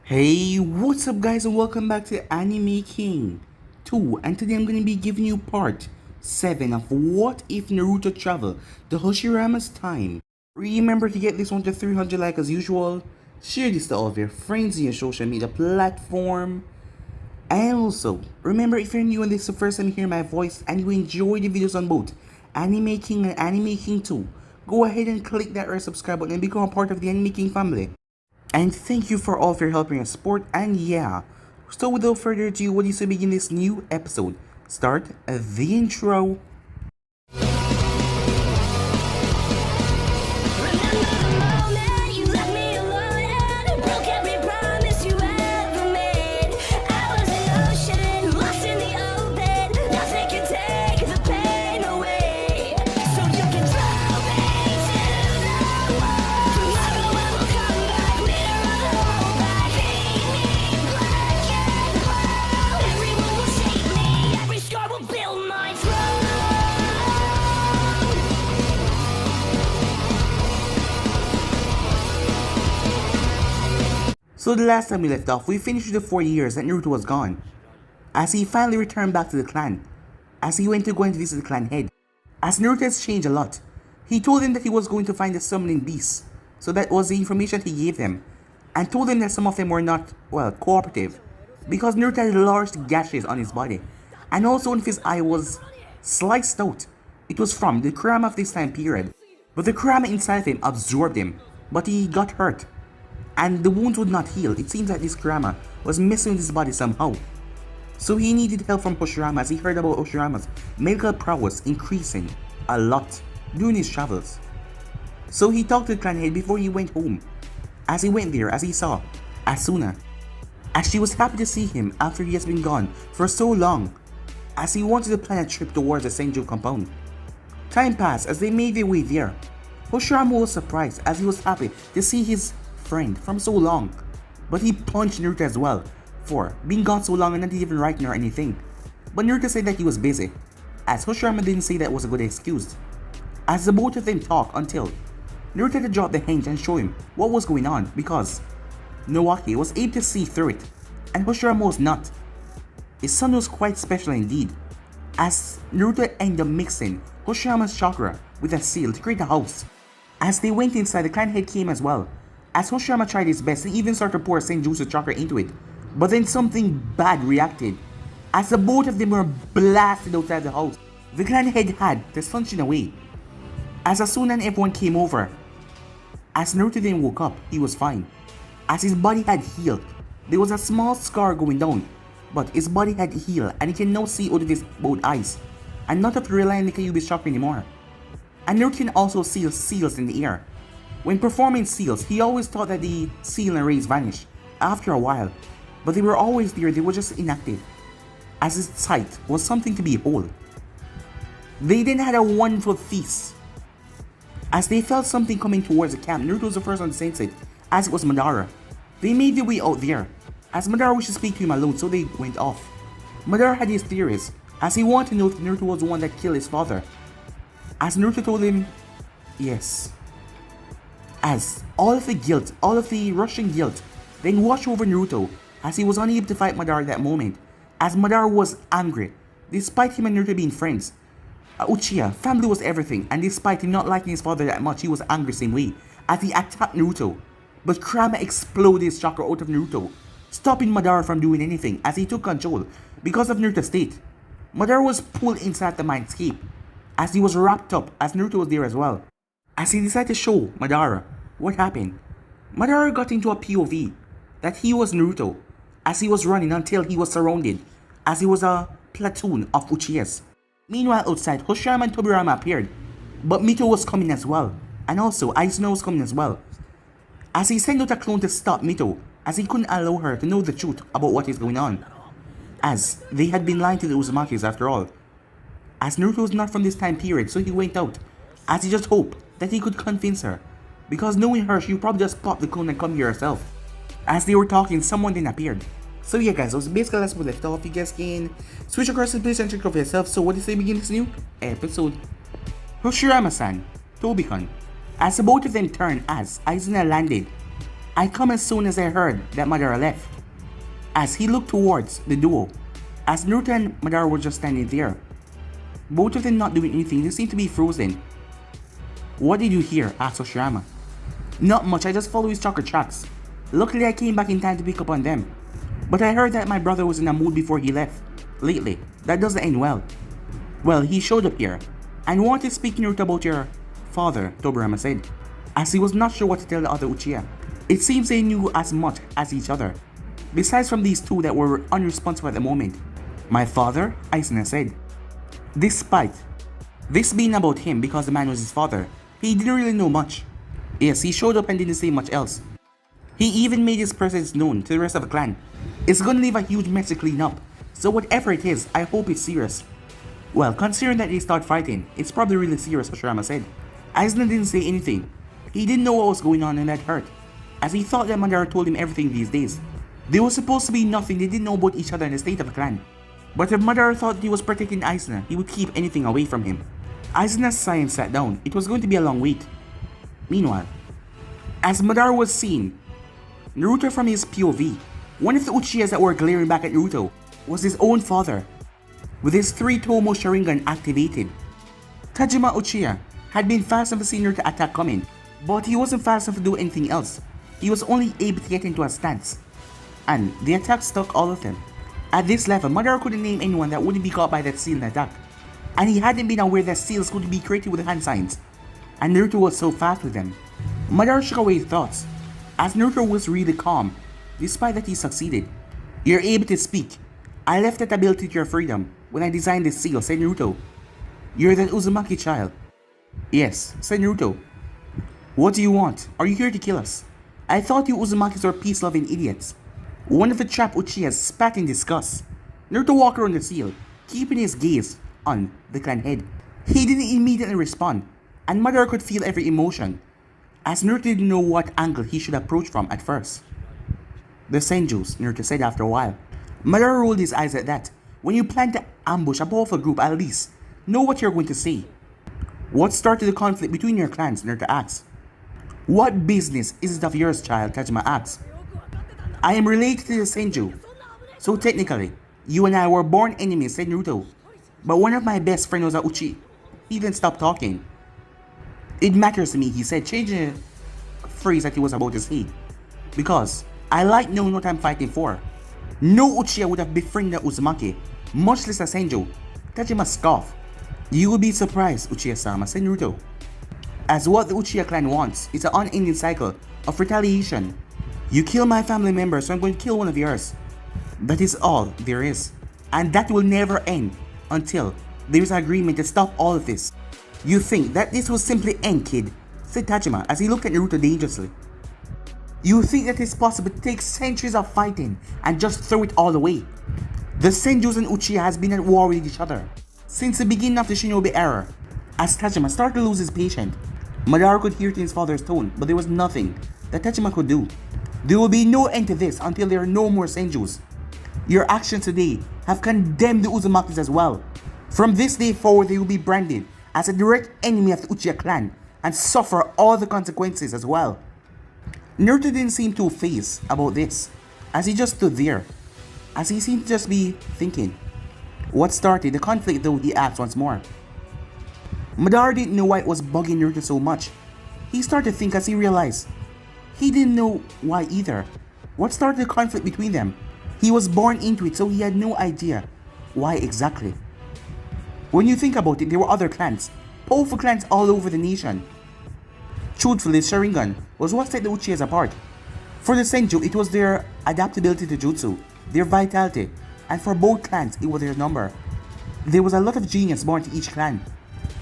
Hey, what's up guys and welcome back to Anime King 2, and today I'm going to be giving you part 7 of What If Naruto Travel to Hashirama's Time. Remember to get this one to 300 likes as usual, share this to all of your friends in your social media platform, and also, remember if you're new and this is the first time you hear my voice and you enjoy the videos on both Anime King and Anime King 2, go ahead and click that red subscribe button and become a part of the Anime King family. And thank you for all of your help and support, and yeah, so without further ado, what do you say begin this new episode? Start the intro. So the last time we left off, we finished the 4 years that Naruto was gone, as he finally returned back to the clan, as he went to go and visit the clan head. As Naruto has changed a lot, he told him that he was going to find the summoning beasts, so that was the information he gave them, and told him that some of them were not, well, cooperative, because Naruto had large gashes on his body, and also one of his eye was sliced out. It was from the Kurama of this time period, but the Kurama inside of him absorbed him, but he got hurt, and the wounds would not heal. It seems that this Kurama was messing with his body somehow. So he needed help from Hashirama, as he heard about Hashirama's medical prowess increasing a lot during his travels. So he talked to the clan head before he went home. As he went there, as he saw Asuna, as she was happy to see him after he has been gone for so long, as he wanted to plan a trip towards the Senju compound. Time passed as they made their way there. Hashirama was surprised as he was happy to see his friend from so long, but he punched Naruto as well for being gone so long and not even writing or anything. But Naruto said that he was busy, as Hashirama didn't say that was a good excuse. As the both of them talked until Naruto had to drop the hinge and show him what was going on, because Nawaki was able to see through it and Hashirama was not. His son was quite special indeed, as Naruto ended up mixing Hashirama's chakra with a seal to create a house. As they went inside, the clan head came as well, as Hashirama tried his best and even started to pour Senjutsu chakra into it, but then something bad reacted, as the both of them were blasted outside the house. The clan head had the sunshine away, as Asuna and everyone came over. As Naruto then woke up, he was fine, as his body had healed. There was a small scar going down, but his body had healed and he can now see out of his both eyes, and not have to rely on the Kyuubi's chakra anymore. And Naruto can also see seals in the air. When performing seals, he always thought that the seal and rays vanished after a while, but they were always there, they were just inactive, as his sight was something to behold. They then had a wonderful feast. As they felt something coming towards the camp, Naruto was the first one to sense it, as it was Madara. They made their way out there, as Madara wished to speak to him alone, so they went off. Madara had his theories, as he wanted to know if Naruto was the one that killed his father. As Naruto told him, yes. As all of the guilt, all of the rushing guilt, then washed over Naruto, as he was unable to fight Madara at that moment, as Madara was angry, despite him and Naruto being friends. Uchiha, family was everything, and despite him not liking his father that much, he was angry same way, as he attacked Naruto. But Kurama exploded his chakra out of Naruto, stopping Madara from doing anything, as he took control because of Naruto's state. Madara was pulled inside the mindscape, as he was wrapped up, as Naruto was there as well. As he decided to show Madara what happened, Madara got into a POV that he was Naruto, as he was running until he was surrounded, as he was a platoon of Uchihas. Meanwhile outside, Hashirama and Tobirama appeared, but Mito was coming as well, and also Aizuna was coming as well, as he sent out a clone to stop Mito, as he couldn't allow her to know the truth about what is going on, as they had been lying to the Uzumakis after all. As Naruto was not from this time period, so he went out, as he just hoped that he could convince her, because knowing her, she would probably just pop the clone and come here herself. As they were talking, someone then appeared. So yeah guys, that was basically that's where we left off. You guys can switch across the place and check for yourself. So what do you say begin this new episode? Hashirama-san, Tobikon. As the both of them turned as Aizuna landed, I come as soon as I heard that Madara left. As he looked towards the duo, as Naruto and Madara were just standing there, both of them not doing anything, they seemed to be frozen. What did you hear? Asked Hashirama. Not much, I just followed his chakra tracks. Luckily I came back in time to pick up on them. But I heard that my brother was in a mood before he left. Lately, that doesn't end well. Well, he showed up here, and wanted to speak to Naruto about your father, Tobirama said, as he was not sure what to tell the other Uchiha. It seems they knew as much as each other, besides from these two that were unresponsive at the moment. My father? Aisuna said. Despite this being about him because the man was his father, he didn't really know much. Yes, he showed up and didn't say much else. He even made his presence known to the rest of the clan. It's gonna leave a huge mess to clean up, so whatever it is, I hope it's serious. Well, considering that they start fighting, it's probably really serious, Hashirama said. Aisuna didn't say anything. He didn't know what was going on and that hurt, as he thought that Madara told him everything these days. There was supposed to be nothing they didn't know about each other and the state of the clan. But if Madara thought he was protecting Aisuna, he would keep anything away from him. Aisuna sighed and sat down. It was going to be a long wait. Meanwhile, as Madara was seen, Naruto from his POV, one of the Uchihas that were glaring back at Naruto was his own father, with his 3-Tomo Sharingan activated. Tajima Uchiha had been fast enough to see Naruto attack coming, but he wasn't fast enough to do anything else. He was only able to get into a stance, and the attack stuck all of them. At this level, Madara couldn't name anyone that wouldn't be caught by that sealed attack, and he hadn't been aware that seals could be created with hand signs, and Naruto was so fast with them. Madara shook away his thoughts, as Naruto was really calm, despite that he succeeded. You're able to speak. I left that ability to your freedom when I designed this seal, said Naruto. You're that Uzumaki child. Yes, said Naruto. What do you want? Are you here to kill us? I thought you Uzumakis were peace-loving idiots. One of the trapped Uchihas spat in disgust. Naruto walked around the seal, keeping his gaze on the clan head. He didn't immediately respond, and Madara could feel every emotion, as Naruto didn't know what angle he should approach from at first. The Senjus, Naruto said after a while. Madara rolled his eyes at that. When you plan to ambush a powerful group, at least know what you're going to say. What started the conflict between your clans? Naruto asked. What business is it of yours, child? Tajima asked. I am related to the Senju, so technically, you and I were born enemies, said Naruto. But one of my best friends was a Uchi. He didn't stop talking. It matters to me, he said, changing the phrase that he was about to say. Because I like knowing what I'm fighting for. No Uchiha would have befriended Uzumaki, much less a Senju. Tajima scoffed. You will be surprised, Uchiha-sama, said Naruto. As what the Uchiha clan wants is an unending cycle of retaliation. You kill my family member, so I'm going to kill one of yours. That is all there is. And that will never end until there is an agreement to stop all of this. You think that this will simply end, kid? Said Tajima as he looked at Naruto dangerously. You think that it's possible to take centuries of fighting and just throw it all away? The Senjus and Uchiha has been at war with each other since the beginning of the Shinobi era. As Tajima started to lose his patience, Madara could hear it in his father's tone, but there was nothing that Tajima could do. There will be no end to this until there are no more Senjus. Your actions today have condemned the Uzumakis as well. From this day forward, they will be branded as a direct enemy of the Uchiha clan and suffer all the consequences as well. Naruto didn't seem too fazed about this, as he just stood there, as he seemed to just be thinking. What started the conflict though, he asked once more. Madara didn't know why it was bugging Naruto so much. He started to think as he realized he didn't know why either. What started the conflict between them? He was born into it, so he had no idea why exactly. When you think about it, there were other clans, powerful clans all over the nation. Truthfully, Sharingan was what set the Uchihas apart. For the Senju, it was their adaptability to jutsu, their vitality, and for both clans, it was their number. There was a lot of genius born to each clan.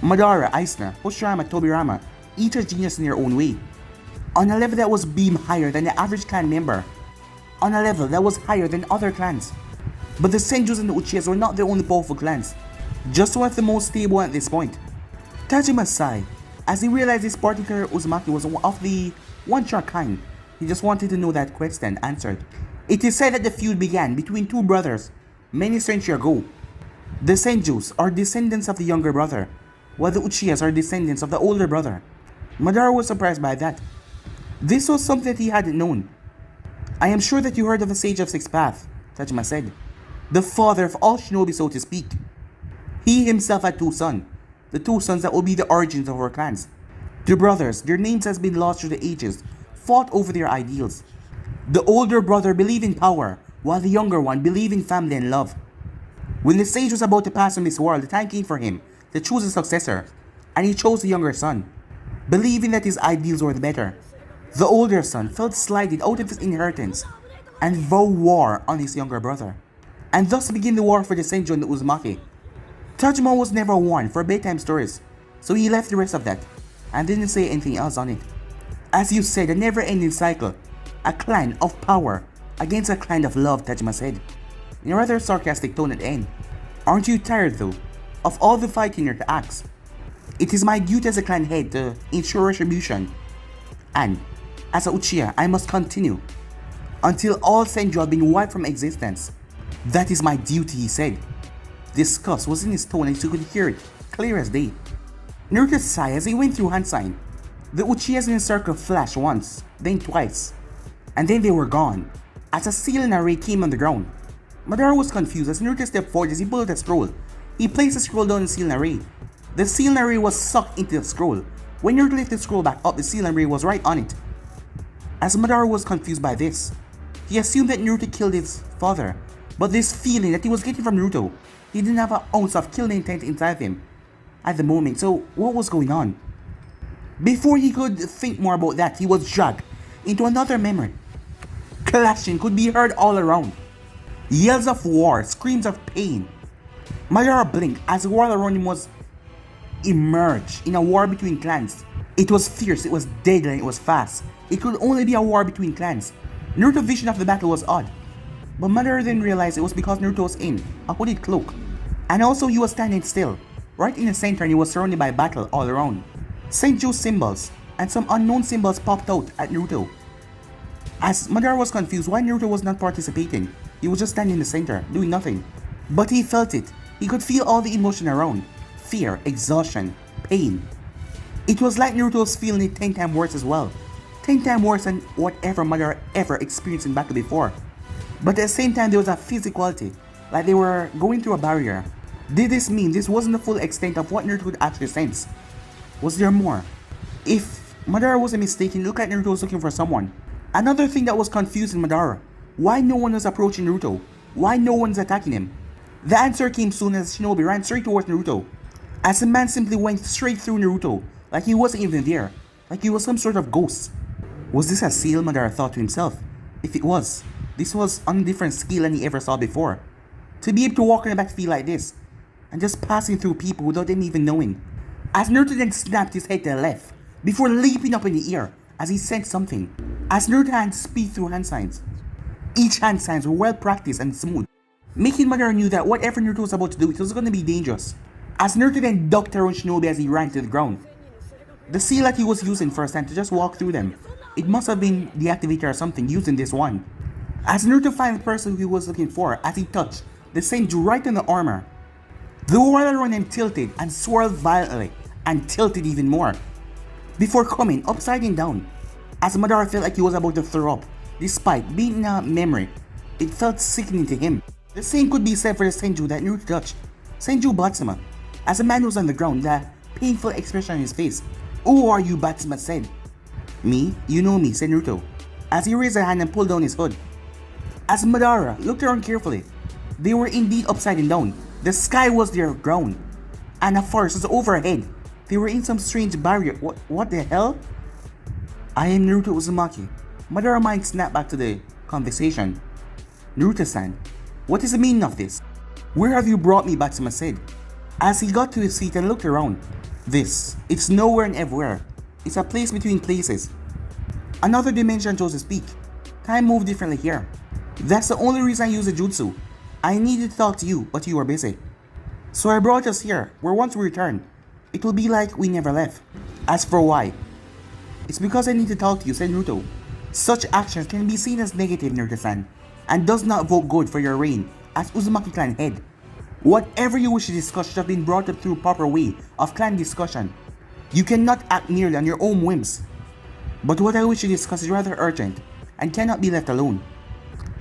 Madara, Aisuna, Hashirama, Tobirama, each a genius in their own way. On a level that was beam higher than the average clan member. On a level that was higher than other clans. But the Senjus and the Uchihas were not the only powerful clans, just one of the most stable at this point. Tajima sighed as he realized this particular Uzumaki was of the one-track kind. He just wanted to know that question answered. It is said that the feud began between two brothers many centuries ago. The Senjus are descendants of the younger brother, while the Uchihas are descendants of the older brother. Madara was surprised by that. This was something that he hadn't known. I am sure that you heard of the Sage of Six Paths, Tajima said. The father of all shinobi, so to speak. He himself had two sons. The two sons that will be the origins of our clans. The brothers, their names has been lost through the ages, fought over their ideals. The older brother believed in power, while the younger one believed in family and love. When the sage was about to pass from this world, the time came for him to choose a successor, and he chose the younger son, believing that his ideals were the better. The older son felt slighted out of his inheritance and vowed war on his younger brother, and thus began the war for the Senju and the Uzumaki. Tajima was never one for bedtime stories, so he left the rest of that and didn't say anything else on it. As you said, a never-ending cycle, a clan of power against a clan of love, Tajima said, in a rather sarcastic tone at the end. Aren't you tired though, of all the fighting here to axe? It is my duty as a clan head to ensure retribution, and as a Uchiha, I must continue until all Senju have been wiped from existence. That is my duty, he said. Disgust was in his tone and you could hear it, clear as day. Naruto sighed as he went through hand sign. The Uchihas in the circle flashed once, then twice, and then they were gone, as a sealing array came on the ground. Madara was confused as Naruto stepped forward as he pulled out a scroll. He placed the scroll down in the sealing array. The sealing array was sucked into the scroll. When Naruto lifted the scroll back up, the sealing array was right on it. As Madara was confused by this, he assumed that Naruto killed his father, but this feeling that he was getting from Naruto, he didn't have an ounce of killing intent inside of him at the moment, so what was going on? Before he could think more about that, he was dragged into another memory. Clashing could be heard all around. Yells of war, screams of pain. Madara blinked as the world around him was immersed in a war between clans. It was fierce, it was deadly, and it was fast. It could only be a war between clans. Naruto's vision of the battle was odd, but Madara didn't realize it was because Naruto was in a hooded cloak. And also he was standing still, right in the center, and he was surrounded by battle all around. Senju symbols and some unknown symbols popped out at Naruto. As Madara was confused why Naruto was not participating, he was just standing in the center, doing nothing. But he felt it. He could feel all the emotion around. Fear, exhaustion, pain. It was like Naruto was feeling it 10 times worse as well. 10 times worse than whatever Madara ever experienced in battle before. But at the same time there was a physicality, like they were going through a barrier. Did this mean this wasn't the full extent of what Naruto could actually sense? Was there more? If Madara wasn't mistaken, it looked like Naruto was looking for someone. Another thing that was confusing Madara, why no one was approaching Naruto? Why no one's attacking him? The answer came soon as Shinobi ran straight towards Naruto. As the man simply went straight through Naruto, like he wasn't even there, like he was some sort of ghost. Was this a seal, Madara thought to himself? If it was, this was on a different scale than he ever saw before. To be able to walk on the battlefield like this, and just passing through people without them even knowing. As Naruto then snapped his head to the left, before leaping up in the air as he sensed something. As Naruto's hands speed through hand signs. Each hand signs were well practiced and smooth, making Madara knew that whatever Naruto was about to do, it was going to be dangerous. As Naruto then ducked around Shinobi as he ran to the ground. The seal that he was using first time to just walk through them, it must have been the activator or something using this one. As Naruto found the person he was looking for, as he touched the Senju right in the armor, the world around him tilted and swirled violently and tilted even more, before coming upside down. As Madara felt like he was about to throw up, despite being in a memory, it felt sickening to him. The same could be said for the Senju that Naruto touched, Senju Batsuma. As the man was on the ground, the painful expression on his face. "Who are you?" Batsuma said. "Me? You know me," said Naruto, as he raised a hand and pulled down his hood. As Madara looked around carefully, they were indeed upside down. The sky was their ground, and a forest was overhead. They were in some strange barrier. What the hell? "I am Naruto Uzumaki." Madara's mind snapped back to the conversation. "Naruto-san, what is the meaning of this? Where have you brought me?" Batsuma said, as he got to his feet and looked around. It's nowhere and everywhere. It's a place between places. Another dimension chose to speak. Time moved differently here. That's the only reason I use the jutsu. I needed to talk to you, but you were busy. So I brought us here, where once we return, it will be like we never left. As for why, it's because I need to talk to you, said Naruto. Such actions can be seen as negative, Naruto-san, and does not vote good for your reign as Uzumaki clan head. Whatever you wish to discuss should have been brought up through proper way of clan discussion. You cannot act merely on your own whims. But what I wish to discuss is rather urgent and cannot be left alone.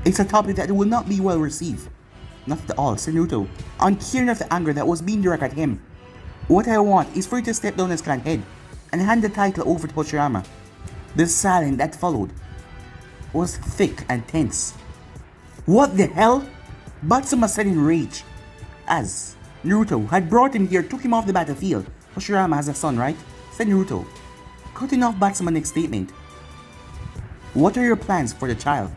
It's a topic that will not be well received. Not at all, said Naruto, uncaring of the anger that was being directed at him. What I want is for you to step down as clan head and hand the title over to Hashirama. The silence that followed was thick and tense. What the hell? Batsuma said in rage. As Naruto had brought him here, took him off the battlefield. Hashirama has a son, right? Said Naruto, cutting off Batsuma's next statement. What are your plans for the child?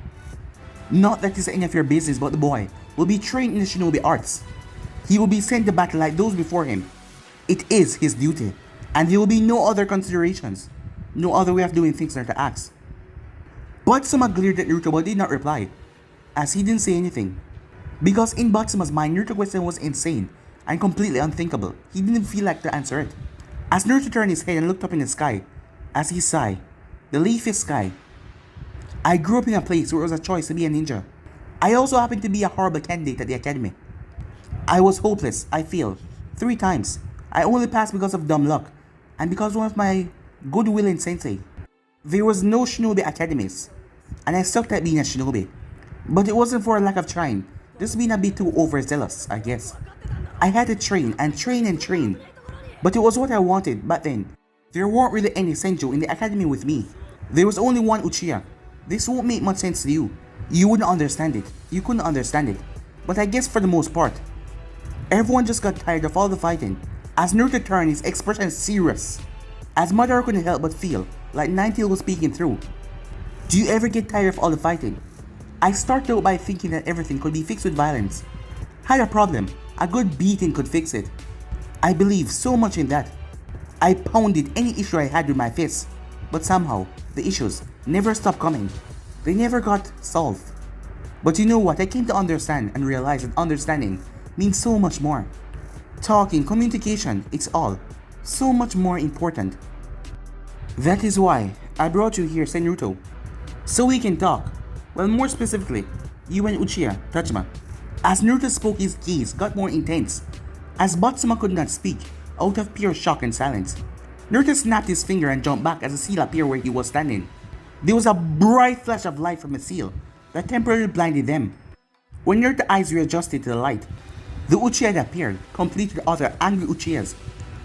Not that it's any of your business, but the boy will be trained in the shinobi arts. He will be sent to battle like those before him. It is his duty, and there will be no other considerations, no other way of doing things than to ask. Batsuma glared at Naruto but did not reply, as he didn't say anything. Because in Batsuma's mind, Naruto's question was insane and completely unthinkable. He didn't feel like to answer it. As Naruto turned his head and looked up in the sky, as he sighed, the leafy sky. I grew up in a place where it was a choice to be a ninja. I also happened to be a horrible candidate at the academy. I was hopeless. I failed 3 times. I only passed because of dumb luck and because one of my goodwill in sensei. There was no shinobi academies, and I sucked at being a shinobi. But it wasn't for a lack of trying, just being a bit too overzealous, I guess. I had to train and train and train, but it was what I wanted. But then, there weren't really any senju in the academy with me. There was only one Uchiha. This won't make much sense to you. You wouldn't understand it. You couldn't understand it. But I guess for the most part, everyone just got tired of all the fighting. As Naruto turned, his expression serious. As Madara couldn't help but feel like Ninetale was speaking through. Do you ever get tired of all the fighting? I started out by thinking that everything could be fixed with violence. Had a problem, a good beating could fix it. I believed so much in that. I pounded any issue I had with my fists, but somehow, the issues never stopped coming. They never got solved. But you know what, I came to understand and realize that understanding means so much more. Talking, communication, it's all so much more important. That is why I brought you here, Naruto, so we can talk. Well, more specifically, you and Uchiha, Tachima. As Naruto spoke, his gaze got more intense. As Batsuma could not speak, out of pure shock and silence. Naruto snapped his finger and jumped back as a seal appeared where he was standing. There was a bright flash of light from the seal that temporarily blinded them. When Naruto's eyes readjusted to the light, the Uchiha had appeared, complete with other angry Uchihas.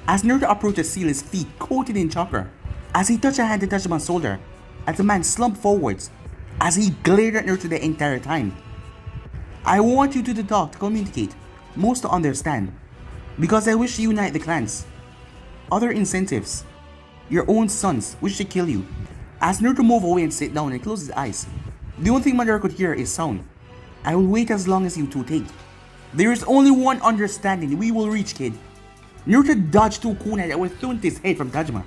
As Naruto approached the seal, his feet coated in chakra. As he touched a hand to Tachima's shoulder, as the man slumped forwards, as he glared at Naruto the entire time. I want you two to talk, to communicate, most to understand, because I wish to unite the clans. Other incentives. Your own sons wish to kill you. As Naruto moved away and sat down and closed his eyes, the only thing Madara could hear is sound. I will wait as long as you two take. There is only one understanding we will reach, kid. Naruto dodged 2 kunai that were thrown at his head from Tachima.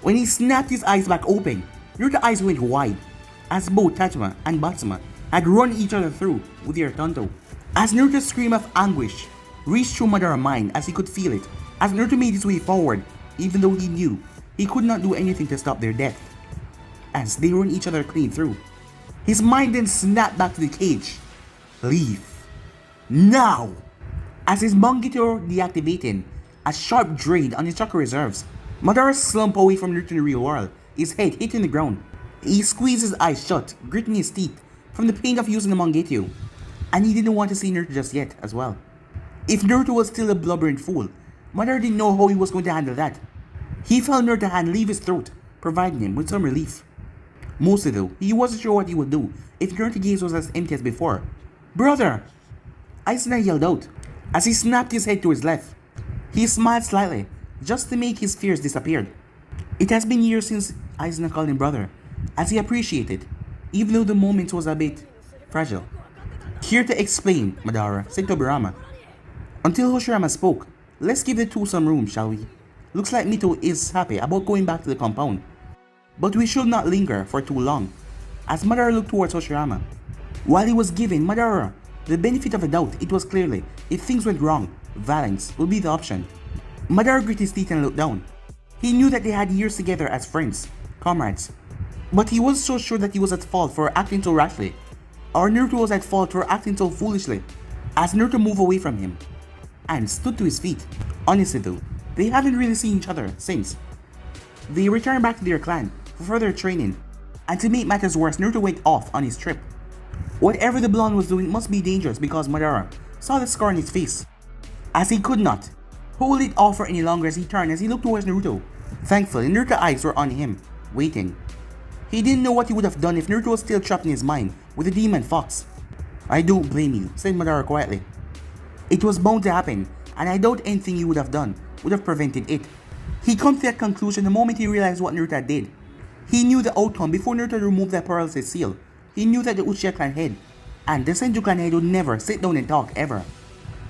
When he snapped his eyes back open, Naruto's eyes went wide, as both Tachima and Batsuma had run each other through with their tanto. As Naruto's scream of anguish reached through Madara's mind as he could feel it, as Naruto made his way forward, even though he knew he could not do anything to stop their death, as they run each other clean through. His mind then snapped back to the cage. Leave. Now! As his Mangekyo deactivated, a sharp drain on his chakra reserves, Madara slumped away from Naruto in the real world, his head hitting the ground. He squeezed his eyes shut, gritting his teeth from the pain of using the Mangekyo, and he didn't want to see Naruto just yet as well. If Naruto was still a blubbering fool, Madara didn't know how he was going to handle that. He felt Naruto's hand leave his throat, providing him with some relief. Mostly though, he wasn't sure what he would do if Naruto's gaze was as empty as before. Brother! Aizen yelled out as he snapped his head to his left. He smiled slightly, just to make his fears disappear. It has been years since Aizen called him brother, as he appreciated, even though the moment was a bit fragile. Here to explain, Madara, said Tobirama. Until Hashirama spoke, let's give the two some room, shall we? Looks like Mito is happy about going back to the compound. But we should not linger for too long, as Madara looked towards Hashirama. While he was giving Madara the benefit of the doubt, it was clearly, if things went wrong, violence would be the option. Madara grit his teeth and looked down. He knew that they had years together as friends, comrades. But he wasn't so sure that he was at fault for acting so rashly, or Naruto was at fault for acting so foolishly. As Naruto moved away from him, and stood to his feet. Honestly though, they haven't really seen each other since. They returned back to their clan for further training. And to make matters worse, Naruto went off on his trip. Whatever the blonde was doing must be dangerous because Madara saw the scar on his face, as he could not hold it off for any longer as he turned as he looked towards Naruto. Thankfully, Naruto's eyes were on him, waiting. He didn't know what he would have done if Naruto was still trapped in his mind with the demon fox. "I don't blame you," said Madara quietly. "It was bound to happen, and I doubt anything you would have done would have prevented it." He come to that conclusion the moment he realized what Naruto did. He knew the outcome before Naruto removed that paralysis seal. He knew that the Uchiha clan head and the Senju clan head would never sit down and talk ever.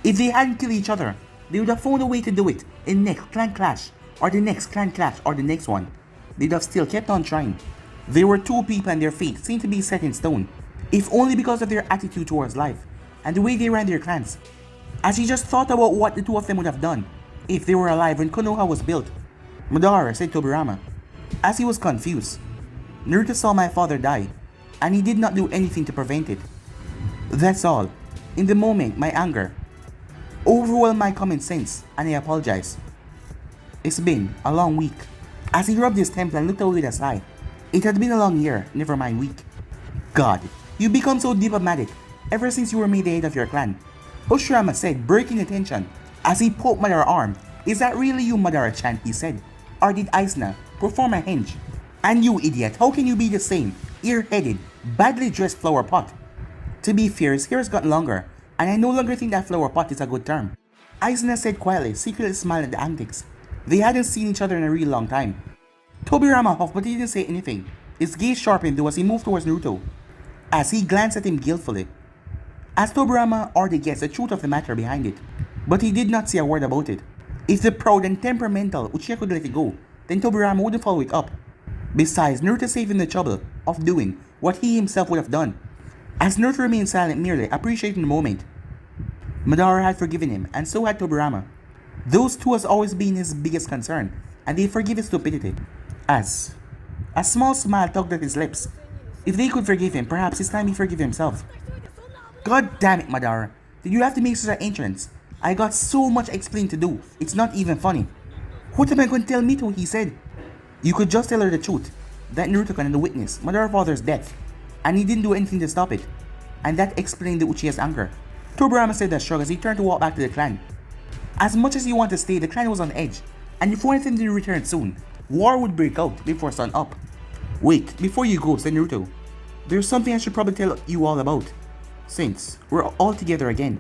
If they hadn't killed each other, they would have found a way to do it in next clan clash, or the next clan clash, or the next one. They'd have still kept on trying. They were two people and their fate seemed to be set in stone, if only because of their attitude towards life and the way they ran their clans. As he just thought about what the two of them would have done if they were alive when Konoha was built, Madara said to Tobirama, as he was confused, "Naruto saw my father die, and he did not do anything to prevent it. That's all. In the moment, my anger overwhelmed my common sense, and I apologize. It's been a long week." As he rubbed his temple and looked away with a sigh, "It had been a long year, never mind week." "God, you become so diplomatic ever since you were made the head of your clan," Hashirama said, breaking the tension as he poked Madara's arm. "Is that really you, Madara-chan?" he said. "Or did Aisna perform a henge? And you idiot, how can you be the same ear-headed, badly dressed flower pot?" To be fair, his hair has gotten longer, and I no longer think that flower pot is a good term, Aisna said quietly, secretly smiling at the antics. They hadn't seen each other in a real long time. Tobirama huffed, but he didn't say anything. His gaze sharpened though as he moved towards Naruto, as he glanced at him guiltfully. As Tobirama already guessed the truth of the matter behind it, but he did not say a word about it. If the proud and temperamental Uchiha could let it go, then Tobirama wouldn't follow it up. Besides, Naruto saved him the trouble of doing what he himself would have done. As Naruto remained silent, merely appreciating the moment, Madara had forgiven him, and so had Tobirama. Those two has always been his biggest concern, and they forgive his stupidity. As a small smile tugged at his lips. If they could forgive him, perhaps it's time he forgive himself. "God damn it, Madara. Did you have to make such an entrance? I got so much explaining to do, it's not even funny." "What am I going to tell Mito?" he said. "You could just tell her the truth, that Naruto can witness Madara's father's death, and he didn't do anything to stop it. And that explained the Uchiha's anger." Tobirama said that shrug as he turned to walk back to the clan. As much as he wanted to stay, the clan was on edge, and if one of them didn't return soon, war would break out before sun up. "Wait, before you go," said Naruto. "There's something I should probably tell you all about, since we're all together again."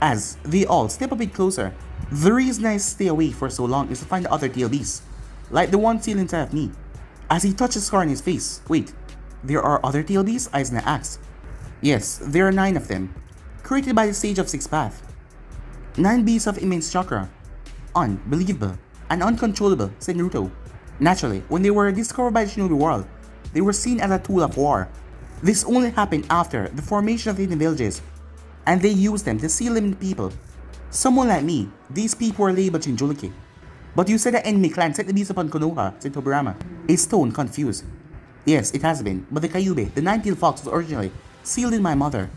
As they all step a bit closer, "The reason I stay away for so long is to find the other tail beasts, like the one sealed inside of me." As he touched the scar on his face. "Wait, there are other tail beasts?" Aisna asked. "Yes, there are 9 of them, created by the Sage of Six Path. 9 beasts of immense chakra. Unbelievable and uncontrollable," said Naruto. "Naturally, when they were discovered by the Shinobi world, they were seen as a tool of war. This only happened after the formation of the hidden villages, and they used them to seal in people. Someone like me, these people were labeled Jinchuriki." "But you said the enemy clan set the beast upon Konoha," said Tobirama, his tone confused. "Yes, it has been, but the Kyuubi, the 9-tailed fox, was originally sealed in my mother.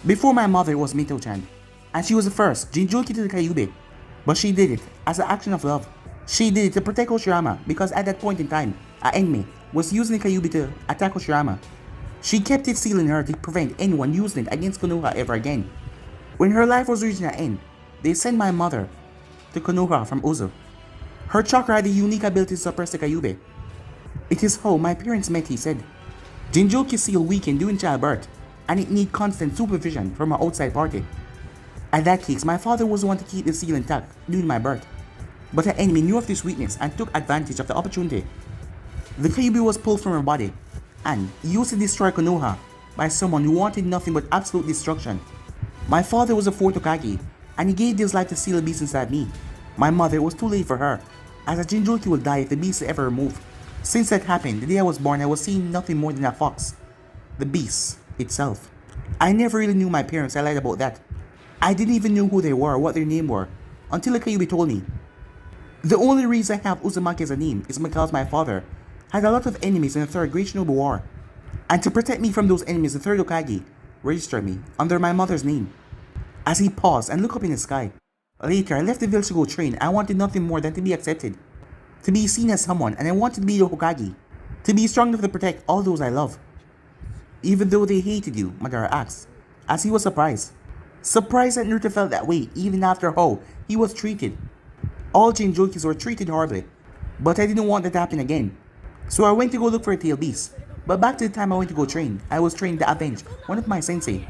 Before my mother was Mito-chan, and she was the first Jinchuriki to the Kyuubi. But she did it as an action of love. She did it to protect Hashirama because at that point in time, an enemy was using the Kyuubi to attack Hashirama. She kept it sealed in her to prevent anyone using it against Konoha ever again. When her life was reaching an end, they sent my mother to Konoha from Ozu. Her chakra had the unique ability to suppress the Kyuubi. It is how my parents met," he said. "Jinchuriki seal weakened during childbirth, and it need constant supervision from an outside party. In that case, my father was the one to keep the seal intact during my birth. But the enemy knew of this weakness and took advantage of the opportunity. The Kyuubi was pulled from her body and used to destroy Konoha by someone who wanted nothing but absolute destruction. My father was a Fourth Hokage, and he gave his life to seal the beast inside me. My mother was too late for her, as a Jinchuriki will die if the beast is ever removed. Since that happened, the day I was born, I was seeing nothing more than a fox. The beast itself. I never really knew my parents, I lied about that. I didn't even know who they were or what their name were, until the Kyuubi told me. The only reason I have Uzumaki as a name is because my father had a lot of enemies in the Third Great Shinobi War, and to protect me from those enemies, the Third Hokage registered me under my mother's name." As he paused and looked up in the sky. "Later, I left the village to go train. I wanted nothing more than to be accepted, to be seen as someone, and I wanted to be the Hokage. To be strong enough to protect all those I love. Even though they hated you, Madara asked, as he was surprised. Surprised that Naruto felt that way even after how he was treated. All Jinchurikis were treated horribly, but I didn't want that to happen again. So I went to go look for a tail beast. But back to the time I went to go train, I was trained to avenge one of my sensei.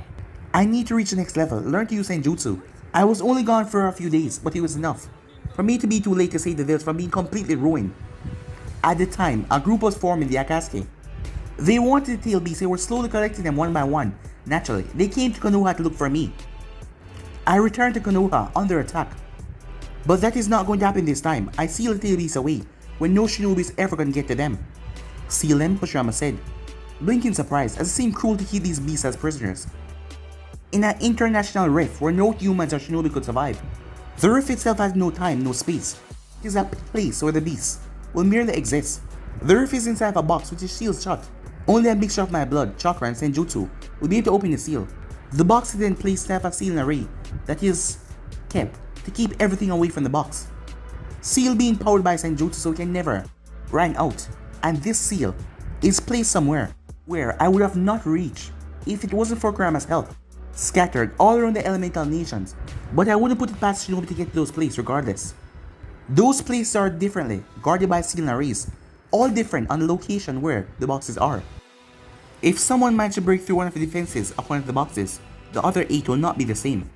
I need to reach the next level, learn to use senjutsu. I was only gone for a few days, but it was enough for me to be too late to save the village from being completely ruined. At the time, a group was formed in the Akatsuki. They wanted the tail beasts, they were slowly collecting them one by one. Naturally, they came to Konoha to look for me. I returned to Konoha under attack. But that is not going to happen this time. I seal the tail beasts away when no shinobi is ever going to get to them. Seal them, Hashirama said, blinking surprise as it seemed cruel to keep these beasts as prisoners. In an international rift where no humans or shinobi could survive. The rift itself has no time, no space. It is a place where the beasts will merely exist. The rift is inside of a box which is sealed shut. Only a mixture of my blood, chakra and senjutsu will be able to open the seal. The box is then placed to have a seal array that is kept to keep everything away from the box. Seal being powered by senjutsu so it can never run out. And this seal is placed somewhere where I would have not reached if it wasn't for Kurama's help. Scattered all around the elemental nations, but I wouldn't put it past shinobi to get to those places regardless. Those places are differently guarded by seal arrays, all different on the location where the boxes are. If someone managed to break through one of the defenses of one of the boxes, the other 8 will not be the same.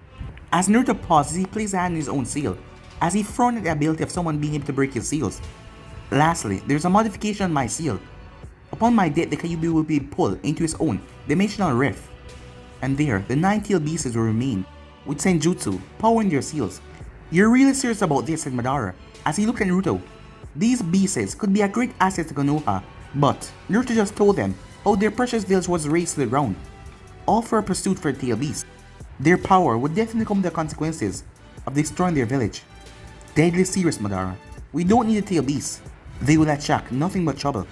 As Naruto pauses, he places a hand in his own seal, as he frowned at the ability of someone being able to break his seals. Lastly, there's a modification on my seal. Upon my death, the Kyuubi will be pulled into his own dimensional rift. And there, the 9 tail beasts will remain, with senjutsu powering their seals. You're really serious about this, said Madara, as he looked at Naruto. These beasts could be a great asset to Konoha, but Naruto just told them how their precious village was razed to the ground, all for a pursuit for the tail beast. Their power would definitely come with the consequences of destroying their village. Deadly serious, Madara. We don't need the tail beasts. They will attract nothing but trouble.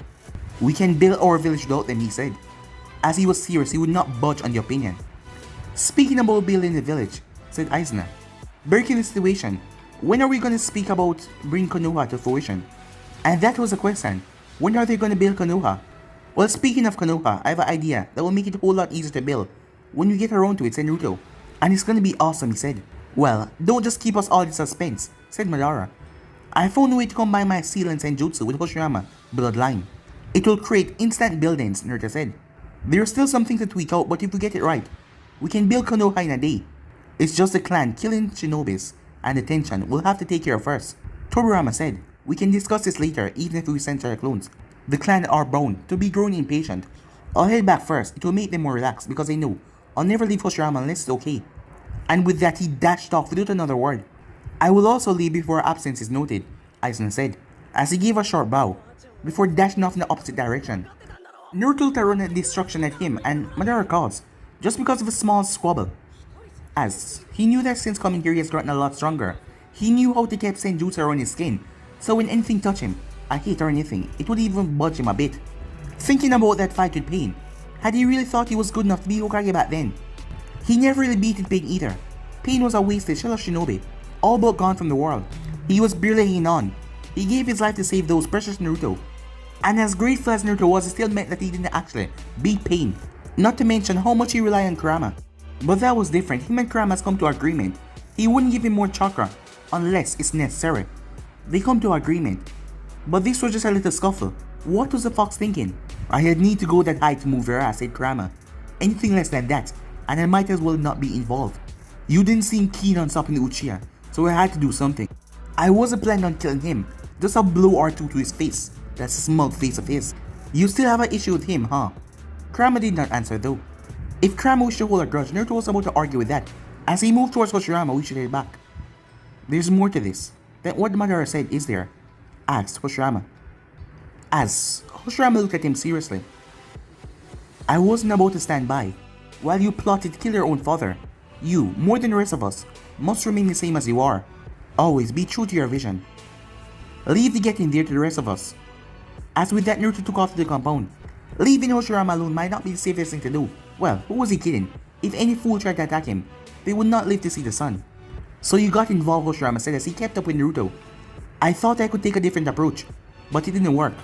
We can build our village without them, he said. As he was serious, he would not budge on the opinion. Speaking about building the village, said Aizen, breaking the situation, when are we going to speak about bringing Konoha to fruition? And that was the question. When are they going to build Konoha? Well, speaking of Konoha, I have an idea that will make it a whole lot easier to build when we get around to it, said Naruto. And it's going to be awesome, he said. Well, don't just keep us all in suspense, said Madara. I found a way to combine my seal and senjutsu with Hashirama bloodline. It will create instant buildings, Naruto said. There's still something to tweak out, but if we get it right, we can build Konoha in a day. It's just the clan killing shinobis and the tension we'll have to take care of first. Tobirama said, we can discuss this later even if we send our clones. The clan are bound to be growing impatient. I'll head back first, it will make them more relaxed because they know I'll never leave Hashirama unless it's okay. And with that he dashed off without another word. I will also leave before our absence is noted, Aizen said, as he gave a short bow, before dashing off in the opposite direction. Naruto looked to run at destruction at him and Madara caused, just because of a small squabble. As he knew that since coming here he has gotten a lot stronger, he knew how to keep senjutsu around his skin, so when anything touched him, a hit or anything, it would even budge him a bit. Thinking about that fight with Pain, had he really thought he was good enough to be Hokage back then? He never really beaten Pain either. Pain was a wasted shell of shinobi, all but gone from the world. He was barely hanging on. He gave his life to save those precious Naruto. And as grateful as Naruto was, it still meant that he didn't actually beat Pain. Not to mention how much he relied on Kurama. But that was different. Him and Kurama has come to agreement. He wouldn't give him more chakra unless it's necessary. They come to agreement. But this was just a little scuffle. What was the fox thinking? I had need to go that high to move your ass, said Kurama. Anything less than that, and I might as well not be involved. You didn't seem keen on stopping the Uchiha, so I had to do something. I wasn't planning on killing him, just a blow or two to his face. That smug face of his. You still have an issue with him, huh? Kurama did not answer though. If Kurama wished to hold a grudge, Naruto was about to argue with that. As he moved towards Hashirama, we should head back. There's more to this than what Madara said, is there? Asked Hashirama. As Hashirama looked at him seriously. I wasn't about to stand by while you plotted to kill your own father. You, more than the rest of us, must remain the same as you are. Always be true to your vision. Leave the getting there to the rest of us. As with that, Naruto took off to the compound. Leaving Hashirama alone might not be the safest thing to do. Well, who was he kidding? If any fool tried to attack him, they would not live to see the sun. So you got involved, Hashirama said as he kept up with Naruto. I thought I could take a different approach, but it didn't work.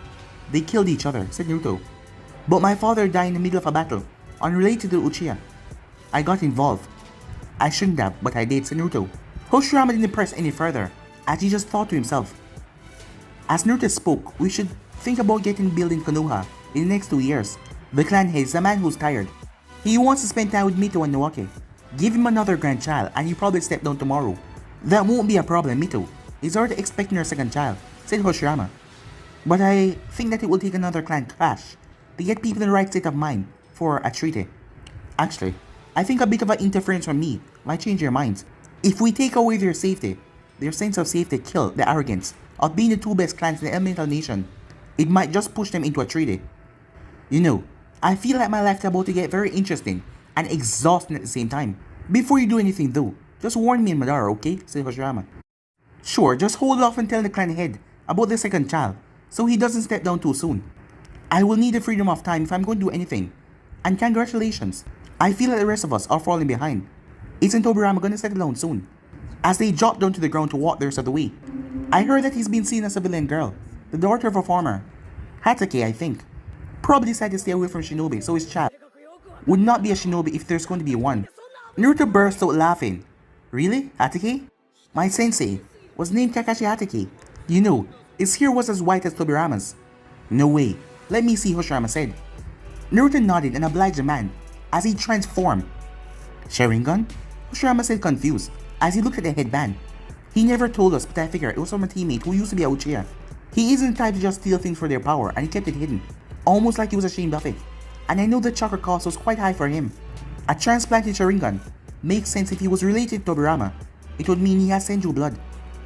They killed each other, said Naruto. But my father died in the middle of a battle, unrelated to Uchiha. I got involved. I shouldn't have, but I did, said Naruto. Hashirama didn't press any further, as he just thought to himself. As Naruto spoke, we should think about getting built in Konoha in the next 2 years. The clan head is a man who's tired. He wants to spend time with Mito and Naoki. Give him another grandchild and he'll probably step down tomorrow. That won't be a problem, Mito. He's already expecting her second child, said Hashirama. But I think that it will take another clan clash to get people in the right state of mind for a treaty. Actually, I think a bit of an interference from me might change their minds. If we take away their safety, their sense of safety kill the arrogance of being the two best clans in the elemental nation, it might just push them into a treaty. You know, I feel like my life is about to get very interesting and exhausting at the same time. Before you do anything though, just warn me and Madara, okay? Said Hashirama. Sure, just hold off and tell the clan head about the second child, so he doesn't step down too soon. I will need the freedom of time if I'm going to do anything. And congratulations, I feel like the rest of us are falling behind. Isn't Tobirama gonna settle down soon? As they dropped down to the ground to walk the rest of the way, I heard that he's been seen as a civilian girl, the daughter of a farmer. Hatake, I think. Probably decided to stay away from shinobi, so his child would not be a shinobi if there's going to be one. Naruto burst out laughing. Really? Hatake? My sensei was named Kakashi Hatake. You know, his hair was as white as Tobirama's. No way. Let me see, Hashirama said. Naruto nodded and obliged the man as he transformed. Sharingan? Hashirama said confused as he looked at the headband. He never told us, but I figure it was from a teammate who used to be a Uchiha. He isn't the type to just steal things for their power and he kept it hidden, almost like he was ashamed of it. And I know the chakra cost was quite high for him. A transplanted Sharingan makes sense if he was related to Tobirama. It would mean he has Senju blood.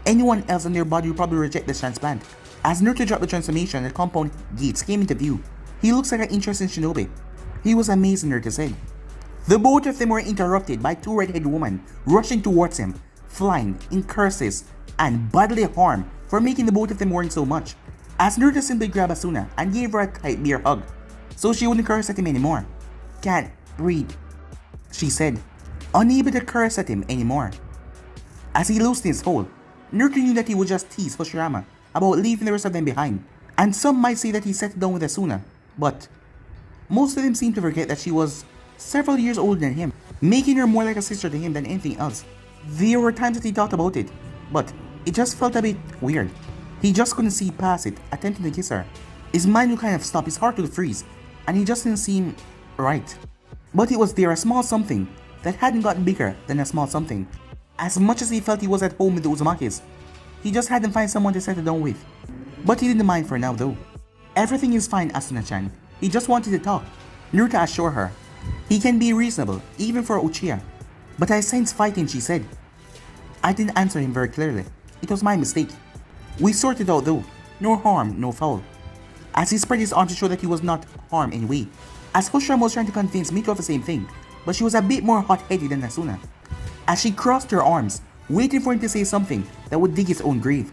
Anyone else in their body would probably reject this transplant. As Naruto dropped the transformation, the compound gates came into view. He looks like an interesting shinobi. He was amazing, Naruto said. The both of them were interrupted by two red-headed women rushing towards him, flying in curses and bodily harm for making the both of them worry so much. As Naruto simply grabbed Asuna and gave her a tight bear hug, so she wouldn't curse at him anymore. Can't breathe, she said, unable to curse at him anymore. As he loosened his hold, Naruto knew that he would just tease Hashirama about leaving the rest of them behind, and some might say that he settled down with Asuna, but most of them seemed to forget that she was several years older than him, making her more like a sister to him than anything else. There were times that he thought about it, but it just felt a bit weird. He just couldn't see past it, attempting to kiss her. His mind would kind of stop, his heart would freeze, and he just didn't seem right. But it was there, a small something that hadn't gotten bigger than a small something. As much as he felt he was at home with the Uzumakis, he just hadn't found someone to settle down with. But he didn't mind for now though. Everything is fine, Asuna-chan. He just wanted to talk. Naruto assured her. He can be reasonable, even for Uchiha. But I sense fighting, she said. I didn't answer him very clearly. It was my mistake. We sorted out though. No harm, no foul. As he spread his arms to show that he was not harmed in any way. As Hashirama was trying to convince Mito of the same thing, but she was a bit more hot-headed than Asuna. As she crossed her arms, waiting for him to say something that would dig his own grave.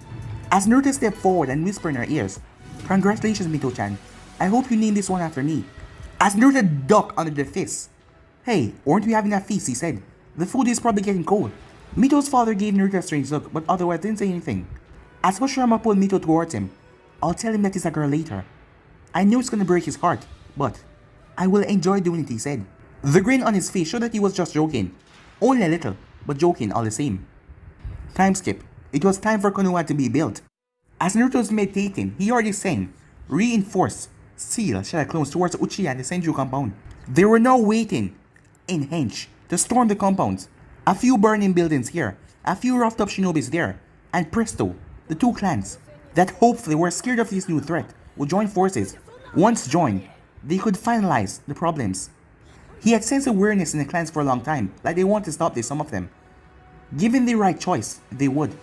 As Naruto stepped forward and whispered in her ears, Congratulations, Mito-chan. I hope you name this one after me. As Naruto ducked under the fist. Hey, aren't we having a feast, he said. The food is probably getting cold. Mito's father gave Naruto a strange look, but otherwise didn't say anything. As Hashirama pulled Mito towards him, I'll tell him that he's a girl later. I know it's gonna break his heart, but I will enjoy doing it, he said. The grin on his face showed that he was just joking. Only a little, but joking all the same. Time skip. It was time for Konoha to be built. As Naruto was meditating, he already sang, reinforced, seal shadow clones towards Uchiha and the Senju compound. They were now waiting, in hench, to storm the compounds. A few burning buildings here, a few roughed up shinobis there, and presto, the two clans, that hopefully were scared of this new threat, would join forces. Once joined, they could finalize the problems. He had sensed awareness in the clans for a long time, like they want to stop this, some of them. Given the right choice, they would.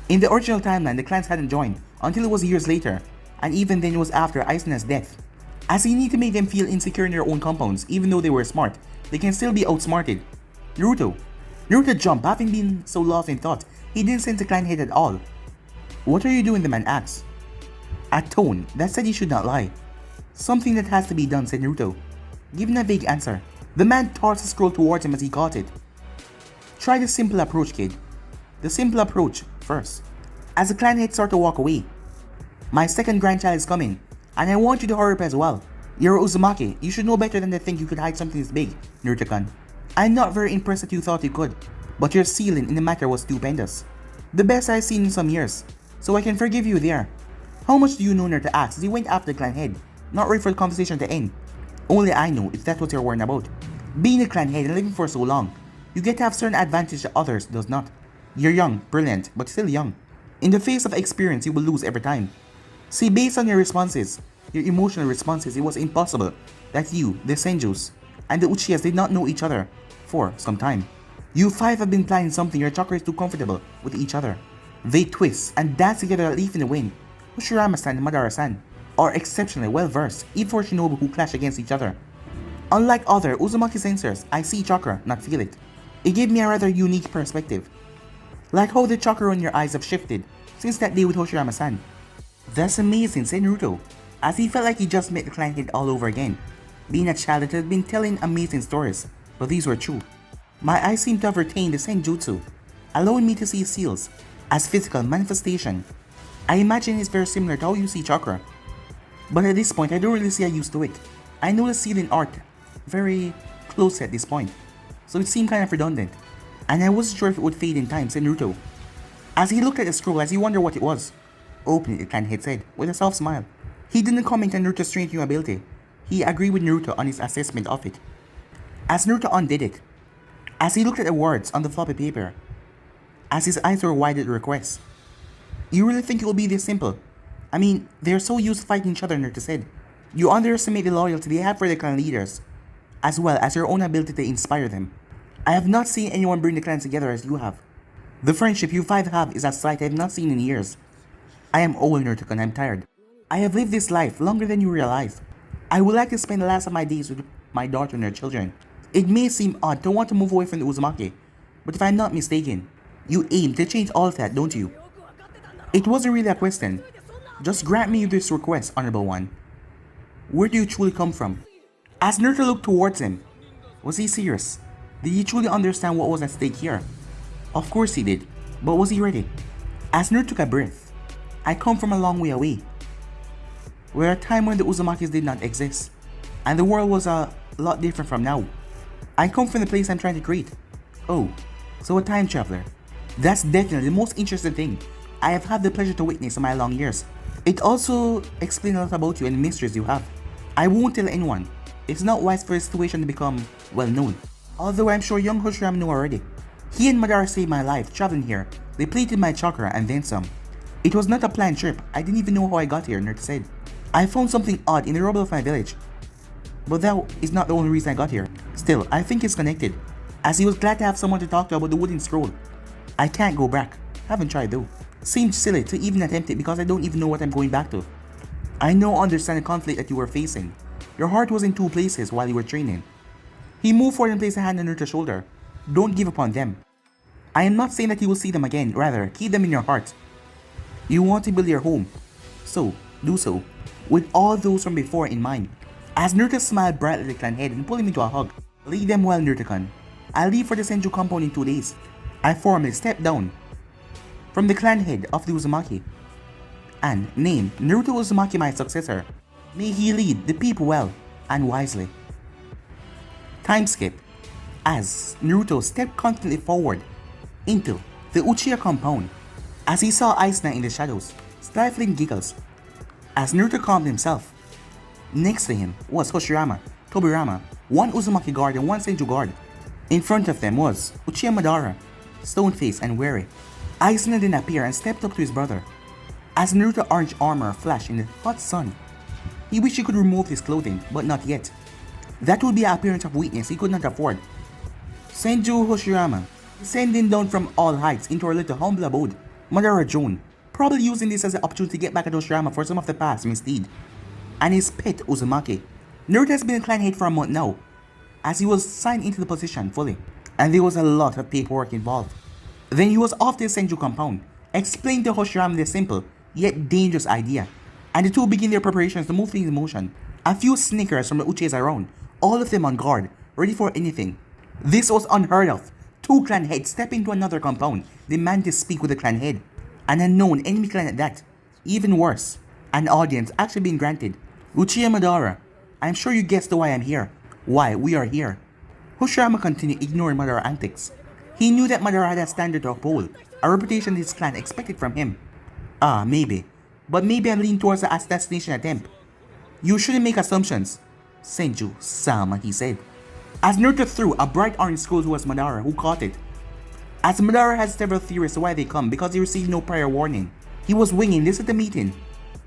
In the original timeline, the clans hadn't joined until it was years later, and even then it was after Asuna's death. As he needed to make them feel insecure in their own compounds, even though they were smart, they can still be outsmarted. Naruto jumped, having been so lost in thought, he didn't sense the clan head at all. What are you doing, the man asked. A tone that said he should not lie. Something that has to be done, said Naruto. Given a vague answer, the man tossed a scroll towards him as he caught it. Try the simple approach, kid. The simple approach first. As the clan head started to walk away. My second grandchild is coming. And I want you to hurry up as well. You're Uzumaki. You should know better than to think you could hide something this big, Naruto-kun. I'm not very impressed that you thought you could, but your ceiling in the matter was stupendous. The best I've seen in some years, so I can forgive you there. How much do you know, Naruto asked as he went after the clan head, not ready for the conversation to end. Only I know if that's what you're worrying about. Being a clan head and living for so long, you get to have certain advantages that others does not. You're young, brilliant, but still young. In the face of experience, you will lose every time. See, based on your responses, your emotional responses, it was impossible that you, the Senjus, and the Uchihas did not know each other for some time. You five have been planning something. Your chakra is too comfortable with each other. They twist and dance together like leaf in the wind. Hashirama-san and Madara-san are exceptionally well versed, even for shinobi who clash against each other. Unlike other Uzumaki sensors, I see chakra, not feel it. It gave me a rather unique perspective. Like how the chakra on your eyes have shifted since that day with Hashirama-san. That's amazing, said Naruto, as he felt like he just met the clan head all over again. Being a child that had been telling amazing stories, but these were true. My eyes seem to have retained the senjutsu, allowing me to see seals as physical manifestation. I imagine it's very similar to how you see chakra. But at this point, I don't really see a use to it. I know the seal in art very close at this point, so it seemed kind of redundant. And I wasn't sure if it would fade in time, said Naruto. As he looked at the scroll as he wondered what it was. Open it, the clan head said, with a soft smile. He didn't comment on Naruto's strange new ability. He agreed with Naruto on his assessment of it. As Naruto undid it, as he looked at the words on the floppy paper, as his eyes were wide at the request. You really think it will be this simple? I mean, they're so used to fighting each other, Naruto said. You underestimate the loyalty they have for their clan leaders, as well as your own ability to inspire them. I have not seen anyone bring the clans together as you have. The friendship you five have is a sight I have not seen in years. I am old, Naruto, and I'm tired. I have lived this life longer than you realize. I would like to spend the last of my days with my daughter and her children. It may seem odd to want to move away from the Uzumaki, but if I'm not mistaken, you aim to change all of that, don't you? It wasn't really a question. Just grant me this request, Honorable One. Where do you truly come from? As Naruto looked towards him, was he serious? Did he truly understand what was at stake here? Of course he did, but was he ready? As Naruto took a breath, I come from a long way away, where a time when the Uzumakis did not exist, and the world was a lot different from now. I come from the place I'm trying to create. Oh, so a time traveler. That's definitely the most interesting thing I have had the pleasure to witness in my long years. It also explains a lot about you and the mysteries you have. I won't tell anyone. It's not wise for a situation to become well known. Although I'm sure young Hashirama knew already. He and Madara saved my life traveling here. They depleted my chakra and then some. It was not a planned trip. I didn't even know how I got here, Naruto said. I found something odd in the rubble of my village. But that is not the only reason I got here. Still, I think it's connected, as he was glad to have someone to talk to about the wooden scroll. I can't go back. Haven't tried though. Seems silly to even attempt it because I don't even know what I'm going back to. I now understand the conflict that you were facing. Your heart was in two places while you were training. He moved forward and placed a hand on Naruto's shoulder. Don't give up on them. I am not saying that you will see them again, rather, keep them in your heart. You want to build your home, so do so, with all those from before in mind. As Naruto smiled brightly at the clan head and pulled him into a hug. Lead them well, Naruto-kun. I'll leave for the Senju compound in 2 days. I formally stepped down from the clan head of the Uzumaki and named Naruto Uzumaki my successor. May he lead the people well and wisely. Time skip. As Naruto stepped confidently forward into the Uchiha compound, as he saw Ice Knight in the shadows, stifling giggles. As Naruto calmed himself, next to him was Hashirama, Tobirama, one Uzumaki guard and one Senju guard. In front of them was Uchiha Madara, stone-faced and wary. Ice Knight then appeared and stepped up to his brother. As Naruto's orange armor flashed in the hot sun, he wished he could remove his clothing, but not yet. That would be an appearance of weakness he could not afford. Senju Hashirama, descending down from all heights into her little humble abode, Madara Joan, probably using this as an opportunity to get back at Hashirama for some of the past misdeed. And his pet Uzumaki. Naruto has been in clan head for a month now, as he was signed into the position fully, and there was a lot of paperwork involved. Then he was off to the Senju compound, explained to Hashirama the simple yet dangerous idea, and the two begin their preparations to move things in motion. A few sneakers from the Uchihas around, all of them on guard, ready for anything. This was unheard of. Two clan heads step into another compound, demand to speak with the clan head, an unknown enemy clan at that. Even worse, An audience actually being granted. Uchiha Madara, I'm sure you guessed why I'm here. Why we are here. Hashirama continued ignoring Madara's antics. He knew that Madara had a standard to uphold, a reputation his clan expected from him. Maybe. But maybe I'm leaning towards the assassination attempt. You shouldn't make assumptions. Senju-sama, he said. As Naruto threw a bright orange scroll towards Madara, who caught it. As Madara had several theories why they come because he received no prior warning. He was winging this at the meeting,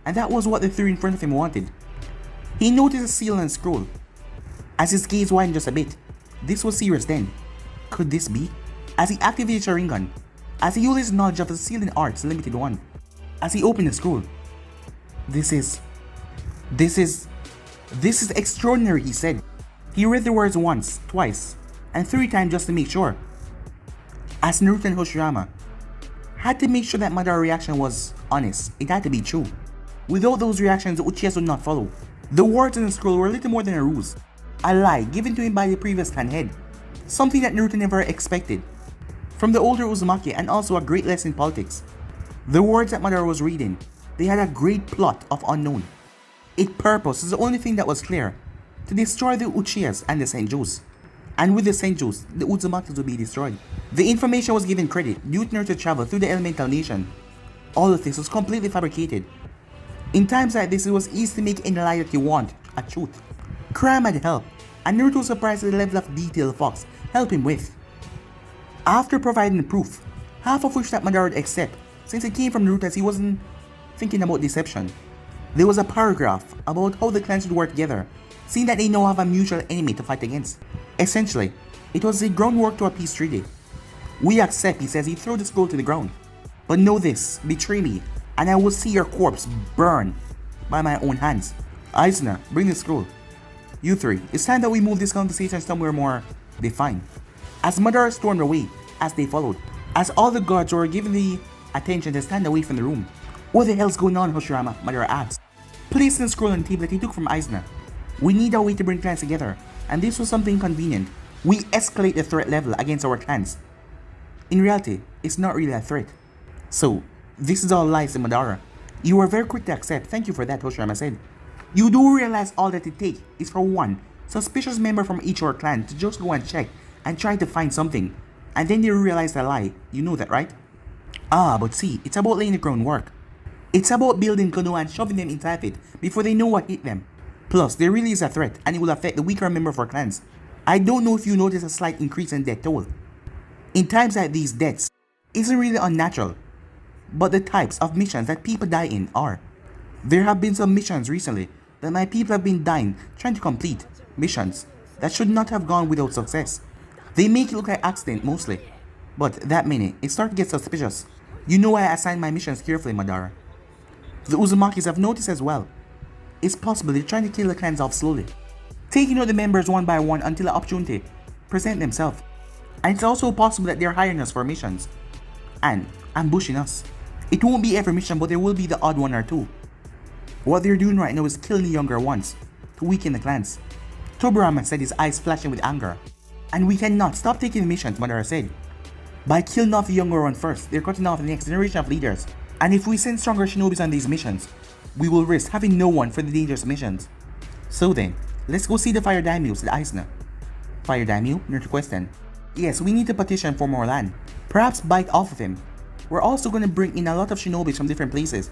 and that was what the three in front of him wanted. He noticed a seal and scroll. As his gaze widened just a bit, this was serious then. Could this be? As he activated Sharingan, as he used his knowledge of the sealing arts limited one, as he opened the scroll. This is extraordinary, he said. He read the words once, twice, and 3 times just to make sure. As Naruto and Hashirama had to make sure that Madara's reaction was honest, it had to be true. Without those reactions, the Uchihas would not follow. The words in the scroll were little more than a ruse, a lie given to him by the previous clan head, something that Naruto never expected. From the older Uzumaki, and also a great lesson in politics. The words that Madara was reading, they had a great plot of unknown. Its purpose is the only thing that was clear, to destroy the Uchihas and the Senjus. And with the Senjus, the Uzumakis would be destroyed. The information was given credit due to Naruto's travel through the elemental nation. All of this was completely fabricated. In times like this, it was easy to make any lie that you want a truth. Kurama had helped, and Naruto was surprised at the level of detail Fox helped him with. After providing the proof, half of which that Madara would accept, since it came from Naruto as he wasn't thinking about deception. There was a paragraph about how the clans should work together, seeing that they now have a mutual enemy to fight against. Essentially, it was the groundwork to a peace treaty. We accept, he says. He threw the scroll to the ground. But know this, betray me, and I will see your corpse burn by my own hands. Aizen, bring the scroll. You three, it's time that we move this conversation somewhere more defined. As Madara stormed away, as they followed, as all the guards were given the attention to stand away from the room. What the hell's going on, Hashirama? Madara asked, placing the scroll on the table that he took from Aizen. We need a way to bring clans together, and this was something convenient. We escalate the threat level against our clans. In reality, it's not really a threat. So, this is all lies in Madara. You were very quick to accept, thank you for that, Hashirama said. You do realize all that it takes is for one suspicious member from each of our clan to just go and check and try to find something, and then they realize the lie. You know that, right? But see, it's about laying the groundwork. It's about building Konoha and shoving them inside it before they know what hit them. Plus, there really is a threat, and it will affect the weaker member of our clans. I don't know if you notice a slight increase in death toll. In times like these, deaths isn't really unnatural, but the types of missions that people die in are. There have been some missions recently that my people have been dying trying to complete, missions that should not have gone without success. They make it look like accident mostly, but that many, it starts to get suspicious. You know why I assign my missions carefully, Madara. The Uzumakis have noticed as well. It's possible they're trying to kill the clans off slowly, taking out the members one by one until the opportunity present themselves. And it's also possible that they're hiring us for missions and ambushing us. It won't be every mission, but there will be the odd one or two. What they're doing right now is killing the younger ones to weaken the clans. Tobirama said, his eyes flashing with anger. And we cannot stop taking the missions, Madara said. By killing off the younger one first, they're cutting off the next generation of leaders. And if we send stronger shinobis on these missions, we will risk having no one for the dangerous missions. So then, let's go see the Fire Daimyo, said Aizen. Fire Daimyo? Naruto questioned. Yes, we need to petition for more land. Perhaps bite off of him. We're also going to bring in a lot of shinobis from different places.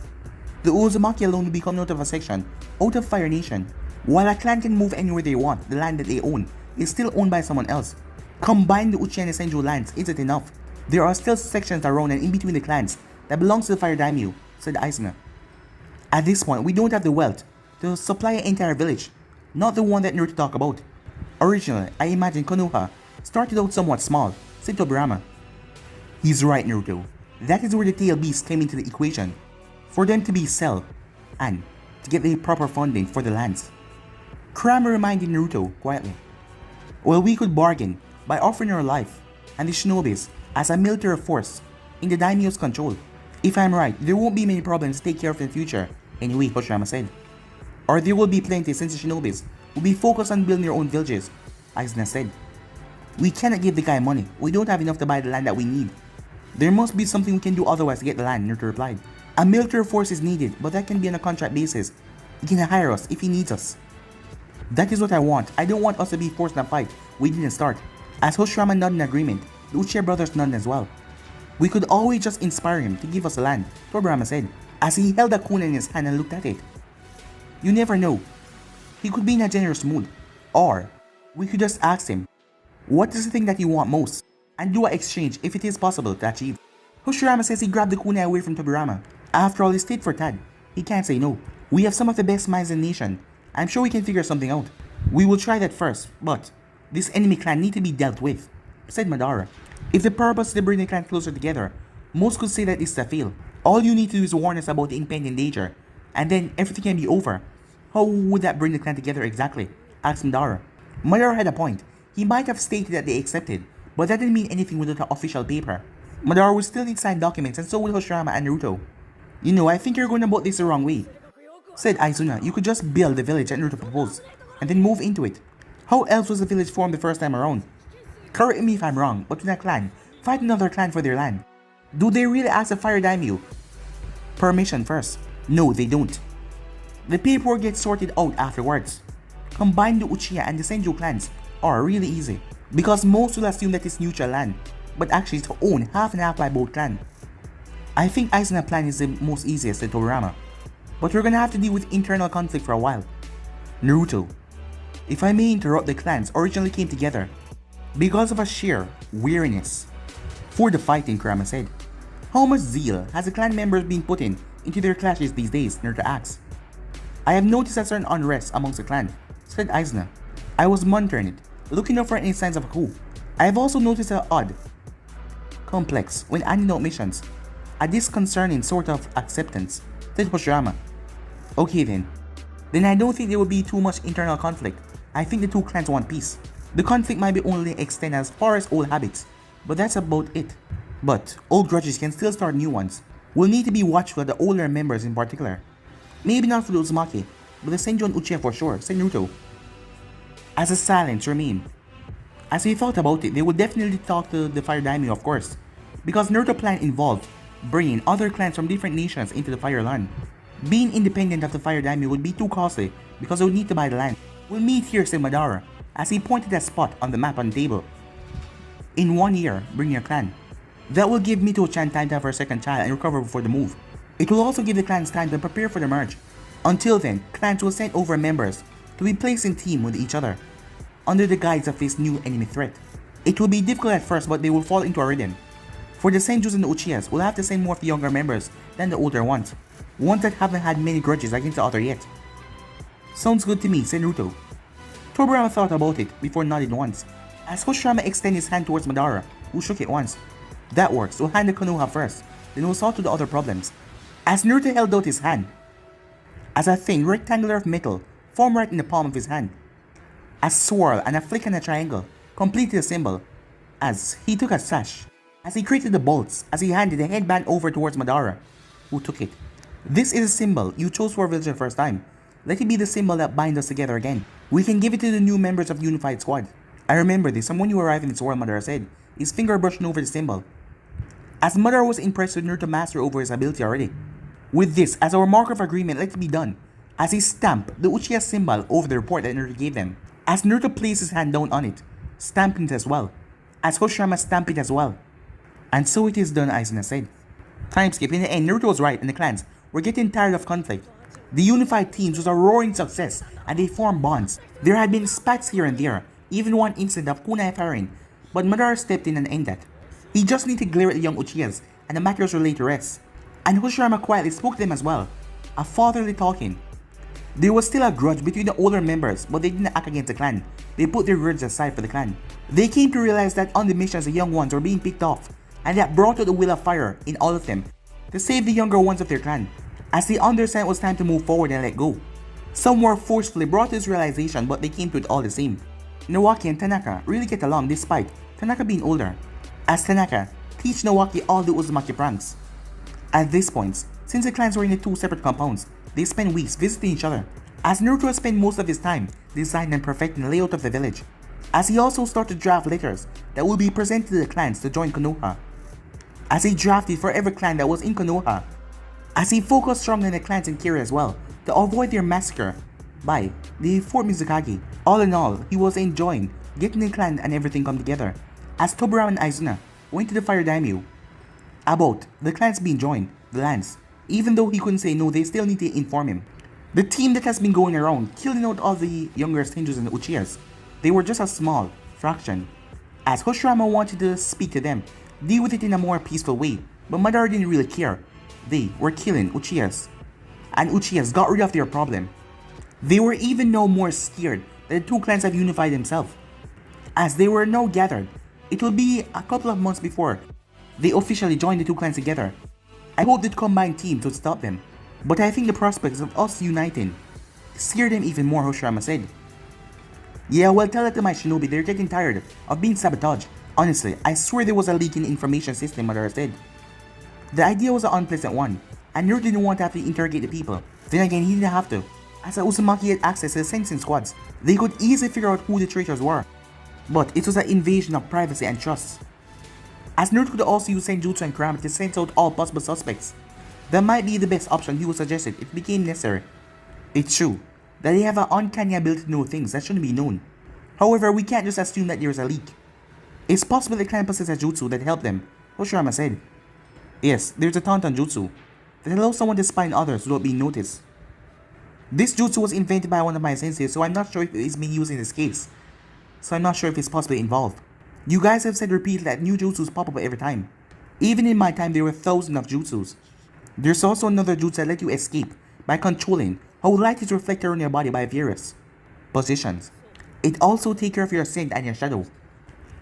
The Uzumaki alone will become out of a section, out of Fire Nation. While a clan can move anywhere they want, the land that they own is still owned by someone else. Combine the Uchiha and the Senju lands isn't enough. There are still sections around and in between the clans that belongs to the Fire Daimyo, said Aizen. At this point, we don't have the wealth to supply an entire village, not the one that Naruto talked about. Originally, I imagined Konoha started out somewhat small, said Tobirama. He's right, Naruto. That is where the tail beasts came into the equation. For them to be sell, and to get the proper funding for the lands. Kurama reminded Naruto quietly. Well, we could bargain by offering our life and the shinobis as a military force in the daimyo's control. If I'm right, there won't be many problems to take care of in the future, anyway, Hashirama said. Or there will be plenty since the shinobis will be focused on building their own villages, Aizen said. We cannot give the guy money. We don't have enough to buy the land that we need. There must be something we can do otherwise to get the land, Naruto replied. A military force is needed, but that can be on a contract basis. He can hire us if he needs us. That is what I want. I don't want us to be forced in a fight we didn't start. As Hashirama nodded in agreement, the Uchiha brothers nodded as well. We could always just inspire him to give us the land, Tobirama said, as he held a kunai in his hand and looked at it. You never know. He could be in a generous mood. Or, we could just ask him, what is the thing that you want most? And do an exchange if it is possible to achieve. Hashirama says he grabbed the kunai away from Tobirama. After all, he stayed for Tad. He can't say no. We have some of the best minds in the nation. I'm sure we can figure something out. We will try that first, but this enemy clan need to be dealt with, said Madara. If the purpose is to bring the clan closer together, most could say that it's a fail. All you need to do is warn us about the impending danger, and then everything can be over. How would that bring the clan together exactly? Asked Madara. Madara had a point. He might have stated that they accepted, but that didn't mean anything without an official paper. Madara would still need signed documents, and so will Hashirama and Naruto. You know, I think you're going about this the wrong way, said Aizuna. You could just build the village that Naruto proposed, and then move into it. How else was the village formed the first time around? Correct me if I'm wrong, but when a clan fight another clan for their land, do they really ask the Fire Daimyo permission first? No, they don't. The paperwork gets sorted out afterwards. Combine the Uchiha and the Senju clans are really easy, because most will assume that it's neutral land, but actually it's owned half and half by both clans. I think Aizuna's plan is the most easiest, said Tobirama, but we're gonna have to deal with internal conflict for a while. Naruto, if I may interrupt, the clans originally came together because of a sheer weariness for the fighting, Kurama said. How much zeal has the clan members been putting into their clashes these days? Naruto asked. I have noticed a certain unrest amongst the clan, said Aizuna. I was monitoring it, looking out for any signs of a coup. I have also noticed an odd complex when handing out missions, a disconcerting sort of acceptance, said Hashirama. Okay then I don't think there will be too much internal conflict. I think the two clans want peace. The conflict might be only extend as far as old habits, but that's about it. But old grudges can still start new ones. We'll need to be watchful of the older members in particular. Maybe not for the Uzumaki, but the Senju and Uchiha for sure, said Naruto. As a silence remained. As he thought about it, they would definitely talk to the Fire Daimyo, of course, because Naruto's plan involved bringing other clans from different nations into the Fire Land. Being independent of the Fire Daimyo would be too costly because they would need to buy the land. We'll meet here, said Madara, as he pointed a spot on the map on the table. In 1 year, bring your clan. That will give Mito-chan time to have her second child and recover before the move. It will also give the clans time to prepare for the merge. Until then, clans will send over members to be placed in team with each other, under the guise of this new enemy threat. It will be difficult at first, but they will fall into a rhythm. For the Senjus and the Uchihas, we'll have to send more of the younger members than the older ones that haven't had many grudges against the other yet. Sounds good to me, said Naruto. Tobirama thought about it before nodding once, as Hashirama extended his hand towards Madara, who shook it once. That works, we'll hand the Konoha first, then we'll sort to the other problems. As Naruto held out his hand, as a thin rectangular of metal formed right in the palm of his hand. A swirl and a flick and a triangle completed the symbol, as he took a sash, as he created the bolts, as he handed the headband over towards Madara, who took it. This is a symbol you chose for our village the first time. Let it be the symbol that binds us together again. We can give it to the new members of the Unified Squad. I remember this, and when you arrive in this world, Madara said, his finger brushing over the symbol. As Madara was impressed with Naruto's master over his ability already. With this, as our mark of agreement, let it be done. As he stamped the Uchiha symbol over the report that Naruto gave them. As Naruto placed his hand down on it, stamping it as well. As Hashirama stamped it as well. And so it is done, Aizuna said. Time skip. In the end, Naruto was right, and the clans were getting tired of conflict. The unified teams was a roaring success, and they formed bonds. There had been spats here and there, even one incident of kunai firing, but Madara stepped in and ended that. He just needed to glare at the young Uchihas, and the matters were laid to rest. And Hashirama quietly spoke to them as well, a fatherly talking. There was still a grudge between the older members, but they didn't act against the clan. They put their grudge aside for the clan. They came to realize that on the missions the young ones were being picked off, and that brought out the will of fire in all of them to save the younger ones of their clan, as they understand it was time to move forward and let go. Some were forcefully brought to this realization, but they came to it all the same. Nawaki and Tanaka really get along despite Tanaka being older, as Tanaka teach Nawaki all the Uzumaki pranks. At this point, since the clans were in the two separate compounds, they spent weeks visiting each other, as Naruto spent most of his time designing and perfecting the layout of the village, as he also started to draft letters that would be presented to the clans to join Konoha. As he drafted for every clan that was in Konoha, as he focused strongly on the clans in Kira as well, to avoid their massacre by the Fort Mizukage. All in all, he was enjoying getting the clan and everything come together, as Tobirama and Aizuna went to the Fire Daimyo about the clans being joined, the lands. Even though he couldn't say no, they still need to inform him. The team that has been going around, killing out all the younger Senjus and the Uchihas, they were just a small fraction. As Hashirama wanted to speak to them, deal with it in a more peaceful way, but Madara didn't really care. They were killing Uchihas, and Uchihas got rid of their problem. They were even now more scared that the two clans have unified themselves. As they were now gathered, it will be a couple of months before they officially join the two clans together. I hope that combined team would stop them, but I think the prospects of us uniting scare them even more, Hashirama said. Yeah, well, tell it to my shinobi, they're getting tired of being sabotaged. Honestly, I swear there was a leak in the information system, Madara said. The idea was an unpleasant one, and Naruto didn't want to have to interrogate the people. Then again, he didn't have to, as Uzumaki had access to the sensing squads. They could easily figure out who the traitors were. But it was an invasion of privacy and trust. As Naruto could also use Senjutsu and Karama to sense out all possible suspects, that might be the best option he would suggest if it became necessary. It's true that they have an uncanny ability to know things that shouldn't be known. However, we can't just assume that there's a leak. It's possible the clan possesses a jutsu that helped them, Hashirama said. Yes, there's a Tauntaun jutsu that allows someone to spy on others without being noticed. This jutsu was invented by one of my senseis, so I'm not sure if it's being used in this case. So I'm not sure if it's possibly involved. You guys have said repeatedly that new jutsus pop up every time. Even in my time, there were thousands of jutsus. There's also another jutsu that let you escape by controlling how light is reflected on your body by various positions. It also takes care of your scent and your shadow.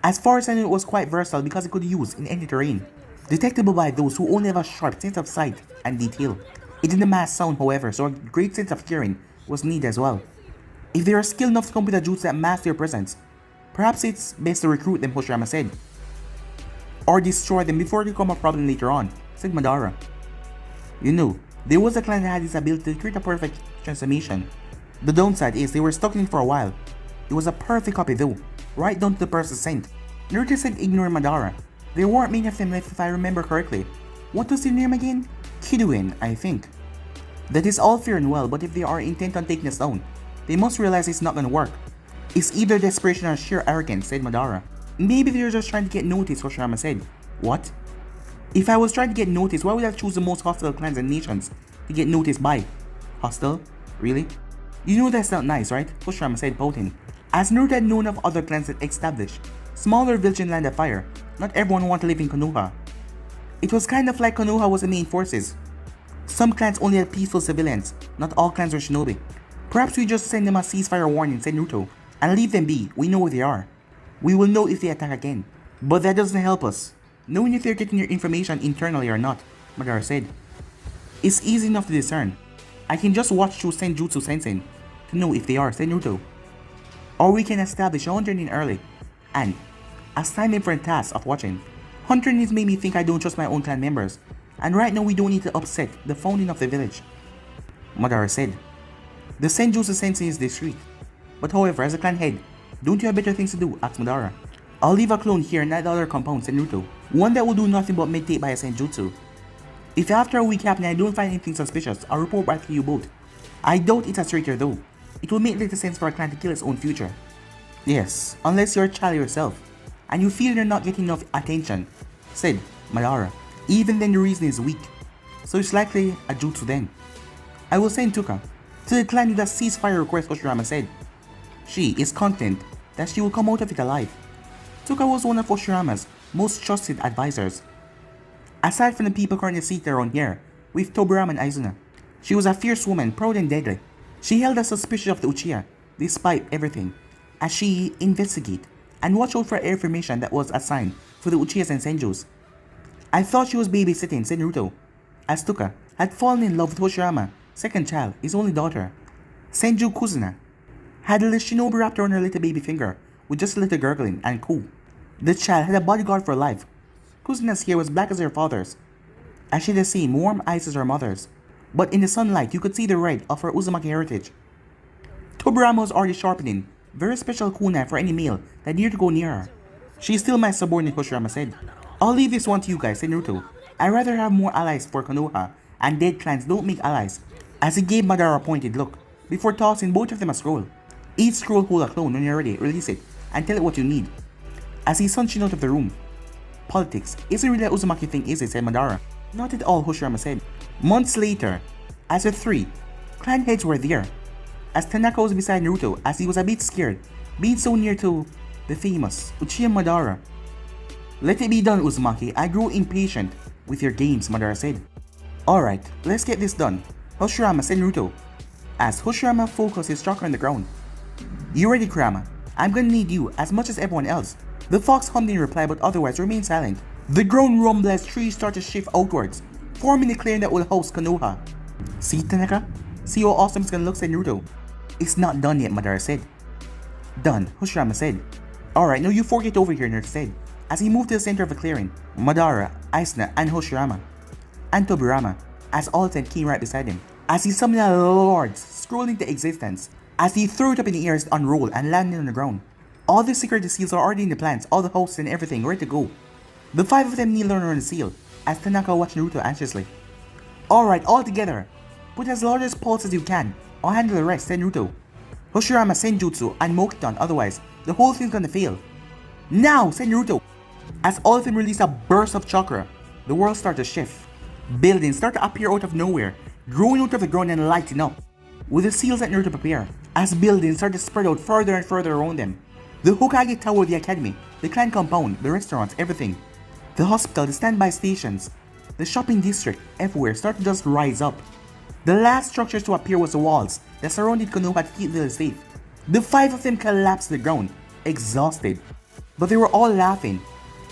As far as I know, it was quite versatile because it could be used in any terrain, detectable by those who only have a sharp sense of sight and detail. It didn't mask sound, however, so a great sense of hearing was needed as well. If they are skilled enough to come with a jutsu that masks their presence, perhaps it's best to recruit them, Hashirama said. Or destroy them before they become a problem later on, said Madara. You know, there was a clan that had this ability to create a perfect transformation. The downside is they were stuck in it for a while. It was a perfect copy though, right down to the person's scent. Naruto said ignoring Madara. There weren't many of them left if I remember correctly. What was their name again? Kiduin, I think. That is all fair and well, but if they are intent on taking us down, they must realize it's not gonna work. It's either desperation or sheer arrogance, said Madara. Maybe they're just trying to get noticed, Hashirama said. What? If I was trying to get noticed, why would I choose the most hostile clans and nations to get noticed by? Hostile? Really? You know that's not nice, right? Hashirama said, pouting. As Naruto had known of other clans that established smaller villages in Land of Fire, not everyone wanted to live in Konoha. It was kind of like Konoha was the main forces. Some clans only had peaceful civilians, not all clans were shinobi. Perhaps we just send them a ceasefire warning, said Naruto, and leave them be. We know where they are. We will know if they attack again. But that doesn't help us, knowing if they're getting your information internally or not, Madara said. It's easy enough to discern. I can just watch through Senjutsu Sensen to know if they are, said Naruto. Or we can establish a hunter in early and assign them for a task of watching. Hunter needs made me think I don't trust my own clan members, and right now we don't need to upset the founding of the village, Madara said. The Senjutsu Sensei is discreet, but however, as a clan head, don't you have better things to do, asked Madara. I'll leave a clone here and add other compounds, said Naruto. One that will do nothing but meditate by a Senjutsu. If after a week happening I don't find anything suspicious, I'll report back to you both. I doubt it's a traitor though. It will make little sense for a clan to kill its own future. Yes, unless you're a child yourself, and you feel you're not getting enough attention, said Madara. Even then the reason is weak, so it's likely a jutsu then. I will send Tuka to the clan with a ceasefire request, Hashirama said. She is confident that she will come out of it alive. Tuka was one of Hashirama's most trusted advisors. Aside from the people currently seated around here, with Tobirama and Aizuna, she was a fierce woman, proud and deadly. She held us suspicious of the Uchiha, despite everything, as she investigated and watched out for information that was assigned for the Uchihas and Senjus. I thought she was babysitting, said Naruto, as Tuka had fallen in love with Hashirama, second child, his only daughter. Senju Kuzuna had a little shinobi wrapped around her little baby finger with just a little gurgling and cool. The child had a bodyguard for life. Kuzuna's hair was black as her father's, as she had the same warm eyes as her mother's, but in the sunlight you could see the red of her Uzumaki heritage. Tobirama was already sharpening very special kunai for any male that dared to go near her. She is still my subordinate, Hashirama said. I'll leave this one to you guys, said Naruto. I'd rather have more allies for Konoha and dead clans don't make allies, as he gave Madara a pointed look, before tossing both of them a scroll. Each scroll hold a clone. When you're ready, release it, and tell it what you need. As he sunshine out of the room. Politics isn't really a Uzumaki thing, is it? Said Madara. Not at all, Hashirama said. Months later, as the three clan heads were there, as Tanaka was beside Naruto, as he was a bit scared, being so near to the famous Uchiha Madara. Let it be done, Uzumaki. I grow impatient with your games, Madara said. Alright, let's get this done, Hashirama said Naruto, as Hashirama focused his chakra on the ground. You ready, Kurama? I'm gonna need you as much as everyone else. The fox hummed in reply, but otherwise remained silent. The ground rumbled as trees started to shift outwards, forming a clearing that will host Konoha. See, Tanaka? See how awesome it's gonna look, said Naruto. It's not done yet, Madara said. Done, Hashirama said. Alright, now you four get over here, Naruto said, as he moved to the center of the clearing. Madara, Aisuna, and Hashirama, and Tobirama, as all 10 came right beside him, as he summoned a lord scroll into existence, as he threw it up in the air as it unrolled and landed on the ground. All the secret seals are already in the plants, all the hosts and everything ready to go. The 5 of them kneel on the seal, as Tanaka watched Naruto anxiously. Alright, all together. Put as large as pulse as you can. I'll handle the rest, said Naruto. Hashirama, Senjutsu, and Mokiton, otherwise the whole thing's gonna fail. Now, said Naruto. As all of them released a burst of chakra, the world started to shift. Buildings start to appear out of nowhere, growing out of the ground and lighting up, with the seals that Naruto prepare, as buildings start to spread out further and further around them. The Hokage Tower, the academy, the clan compound, the restaurants, everything. The hospital, the standby stations, the shopping district, everywhere start to just rise up. The last structures to appear was the walls that surrounded Konoha to keep the village safe. The 5 of them collapsed to the ground, exhausted. But they were all laughing.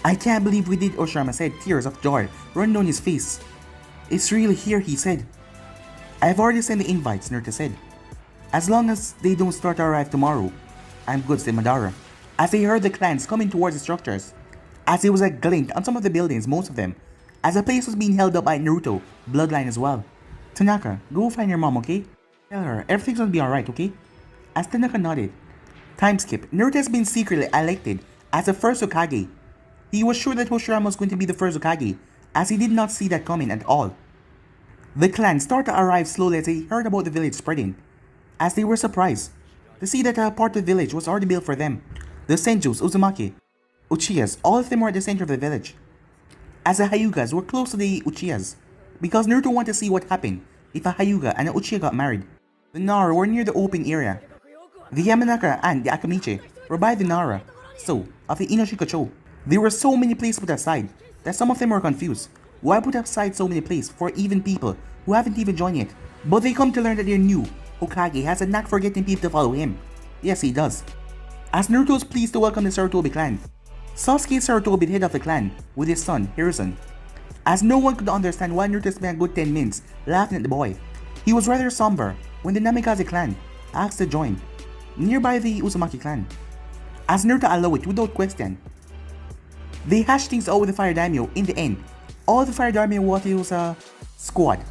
I can't believe we did, Hashirama said, tears of joy running down his face. It's really here, he said. I've already sent the invites, Naruto said. As long as they don't start to arrive tomorrow, I'm good, said Madara, as they heard the clans coming towards the structures. As there was a glint on some of the buildings, most of them, as the place was being held up by Naruto, bloodline as well. Tanaka, go find your mom, okay? Tell her everything's gonna be alright, okay? As Tanaka nodded. Time skip. Naruto has been secretly elected as the first Hokage. He was sure that Hashirama was going to be the first Hokage, as he did not see that coming at all. The clans started to arrive slowly as they heard about the village spreading, as they were surprised to see that a part of the village was already built for them. The Senjus, Uzumaki, Uchihas, all of them were at the center of the village, as the Hyugas were close to the Uchihas, because Naruto wanted to see what happened if a Hyuga and an Uchiha got married. The Nara were near the open area. The Yamanaka and the Akamichi were by the Nara, so, of the Inoshikacho. There were so many places put aside that some of them were confused. Why put aside so many places for even people who haven't even joined yet? But they come to learn that their new Hokage has a knack for getting people to follow him. Yes, he does. As Naruto was pleased to welcome the Sarutobi clan, Sasuke Sarutobi, the head of the clan, with his son, Hiruzen. As no one could understand why Naruto spent a good 10 minutes laughing at the boy. He was rather somber when the Namikaze clan asked to join, nearby the Uzumaki clan. As Naruto allowed it without question. They hashed things out with the Fire Daimyo. In the end, all the Fire Daimyo wanted was a squad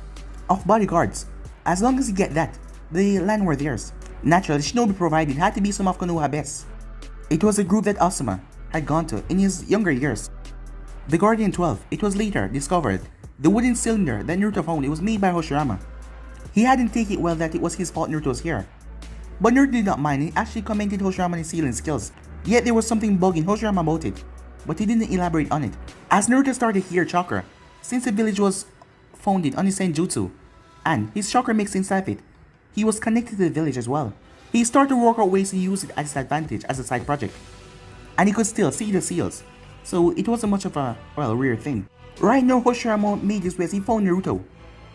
of bodyguards. As long as you get that, the land were theirs. Naturally, Shinobi provided had to be some of Konoha best. It was a group that Asuma had gone to in his younger years. The Guardian 12, it was later discovered the wooden cylinder that Naruto found, it was made by Hashirama. He hadn't taken it well that it was his fault Naruto was here. But Naruto did not mind, he actually commended Hashirama on his sealing skills. Yet there was something bugging Hashirama about it, but he didn't elaborate on it. As Naruto started to hear chakra, since the village was founded on his senjutsu, and his chakra mixed inside it, he was connected to the village as well. He started to work out ways to use it at his advantage as a side project. And he could still see the seals, so it wasn't much of a, weird thing. Right now, Hashirama made his way as he found Naruto.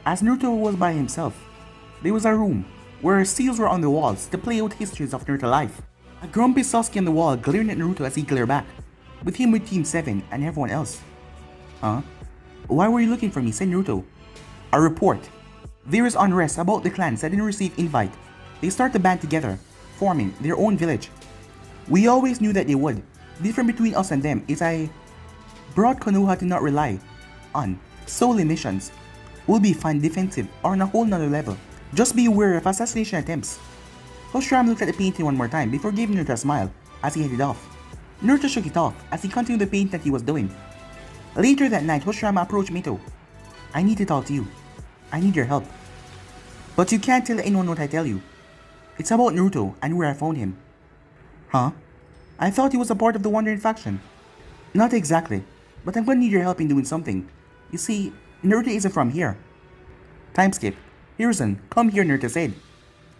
As Naruto was by himself, there was a room where seals were on the walls to play out histories of Naruto's life. A grumpy Sasuke on the wall glaring at Naruto as he glared back, with him with Team 7 and everyone else. Huh? Why were you looking for me? Said Naruto. A report. There is unrest about the clans that didn't receive invite. They start to band together, forming their own village. We always knew that they would. The difference between us and them is I brought Konoha to not rely on solely missions. We'll be fine defensive or on a whole nother level. Just be aware of assassination attempts. Hashirama looked at the painting one more time before giving Naruto a smile as he headed off. Naruto shook it off as he continued the paint that he was doing. Later that night, Hashirama approached Mito. I need to talk to you. I need your help. But you can't tell anyone what I tell you. It's about Naruto and where I found him. Huh? I thought he was a part of the Wandering faction. Not exactly, but I'm gonna need your help in doing something. You see, Naruto isn't from here. Time skip. Hiruzen, come here, Naruto said.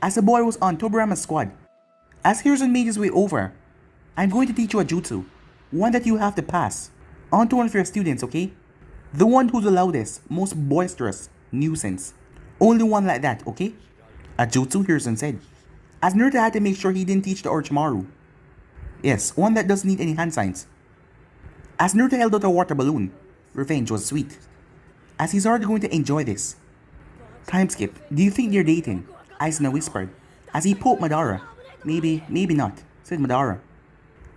As the boy was on Tobirama's squad. As Hiruzen made his way over, I'm going to teach you a jutsu. One that you have to pass. On to one of your students, okay? The one who's the loudest, most boisterous nuisance. Only one like that, okay? A jutsu, Hiruzen said. As Naruto had to make sure he didn't teach the Orochimaru. Yes, one that doesn't need any hand signs. As Naruto held out a water balloon, revenge was sweet. As he's already going to enjoy this. Time skip. Do you think they're dating? Asuna whispered. As he poked Madara. Maybe not, said Madara.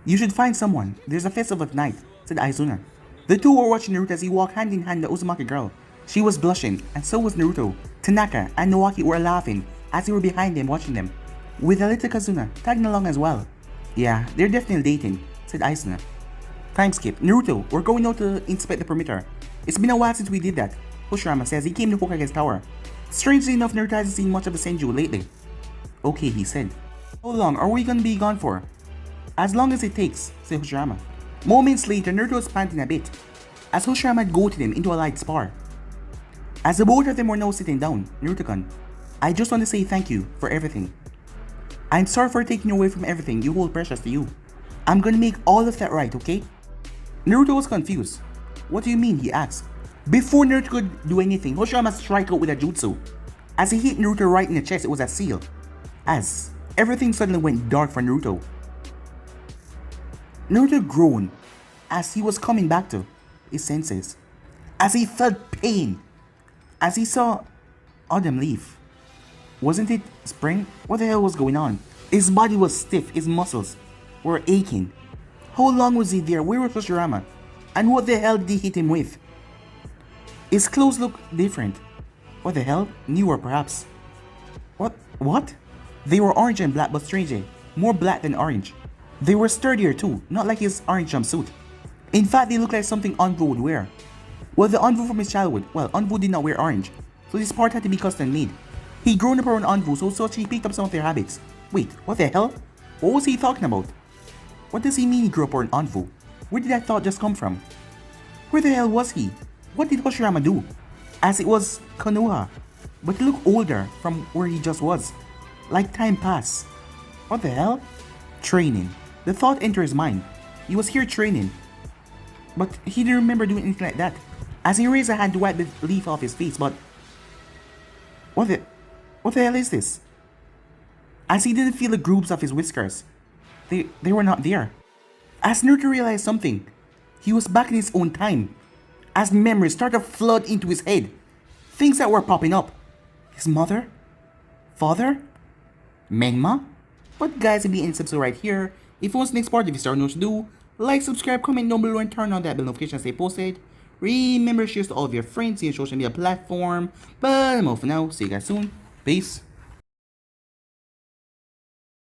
You should find someone. There's a festival tonight, said Asuna. The two were watching Naruto as he walked hand in hand with the Uzumaki girl. She was blushing, and so was Naruto. Tanaka and Naoki were laughing as they were behind them watching them, with a little Kazuna tagging along as well. Yeah, they're definitely dating, said Asuna. Time skip. Naruto, we're going out to inspect the perimeter. It's been a while since we did that, Hashirama says he came to Hokage's tower. Strangely enough, Naruto hasn't seen much of the Senju lately. Okay, he said. How long are we gonna be gone for? As long as it takes, said Hashirama. Moments later, Naruto was panting a bit, as Hashirama had goaded him into a light spar. As the both of them were now sitting down, Naruto-kun, I just want to say thank you for everything. I'm sorry for taking away from everything you hold precious to you. I'm gonna make all of that right, okay? Naruto was confused. What do you mean? He asked. Before Naruto could do anything, Hashirama struck out with a jutsu. As he hit Naruto right in the chest, it was a seal. As everything suddenly went dark for Naruto. Naruto groaned as he was coming back to his senses. As he felt pain. As he saw autumn leaf. Wasn't it spring? What the hell was going on? His body was stiff, his muscles were aching. How long was he there? Where was Hashirama? And what the hell did he hit him with? His clothes looked different. What the hell? Newer perhaps. What? They were orange and black, but strangely, more black than orange. They were sturdier too, not like his orange jumpsuit. In fact, they looked like something Anbu would wear. Well, the Anbu from his childhood, Anbu did not wear orange, so this part had to be custom made. He'd grown up around Anbu, so he picked up some of their habits. Wait, what the hell? What was he talking about? What does he mean he grew up around Anbu? Where did that thought just come from? Where the hell was he? What did Hashirama do? As it was Konoha, but he looked older from where he just was. Like time passed. What the hell? Training. The thought entered his mind. He was here training. But he didn't remember doing anything like that. As he raised a hand to wipe the leaf off his face, but... What the hell is this? As he didn't feel the grooves of his whiskers. They were not there. As Naruto realized something, he was back in his own time. As memories started to flood into his head. Things that were popping up. His mother? Father? Menma? But guys, it'll be in this episode right here. If you want the next part, if you start know what to do, like, subscribe, comment down below, and turn on that bell notification to stay posted. Remember, share to all of your friends in your social media platform. But I'm off for now. See you guys soon. Peace.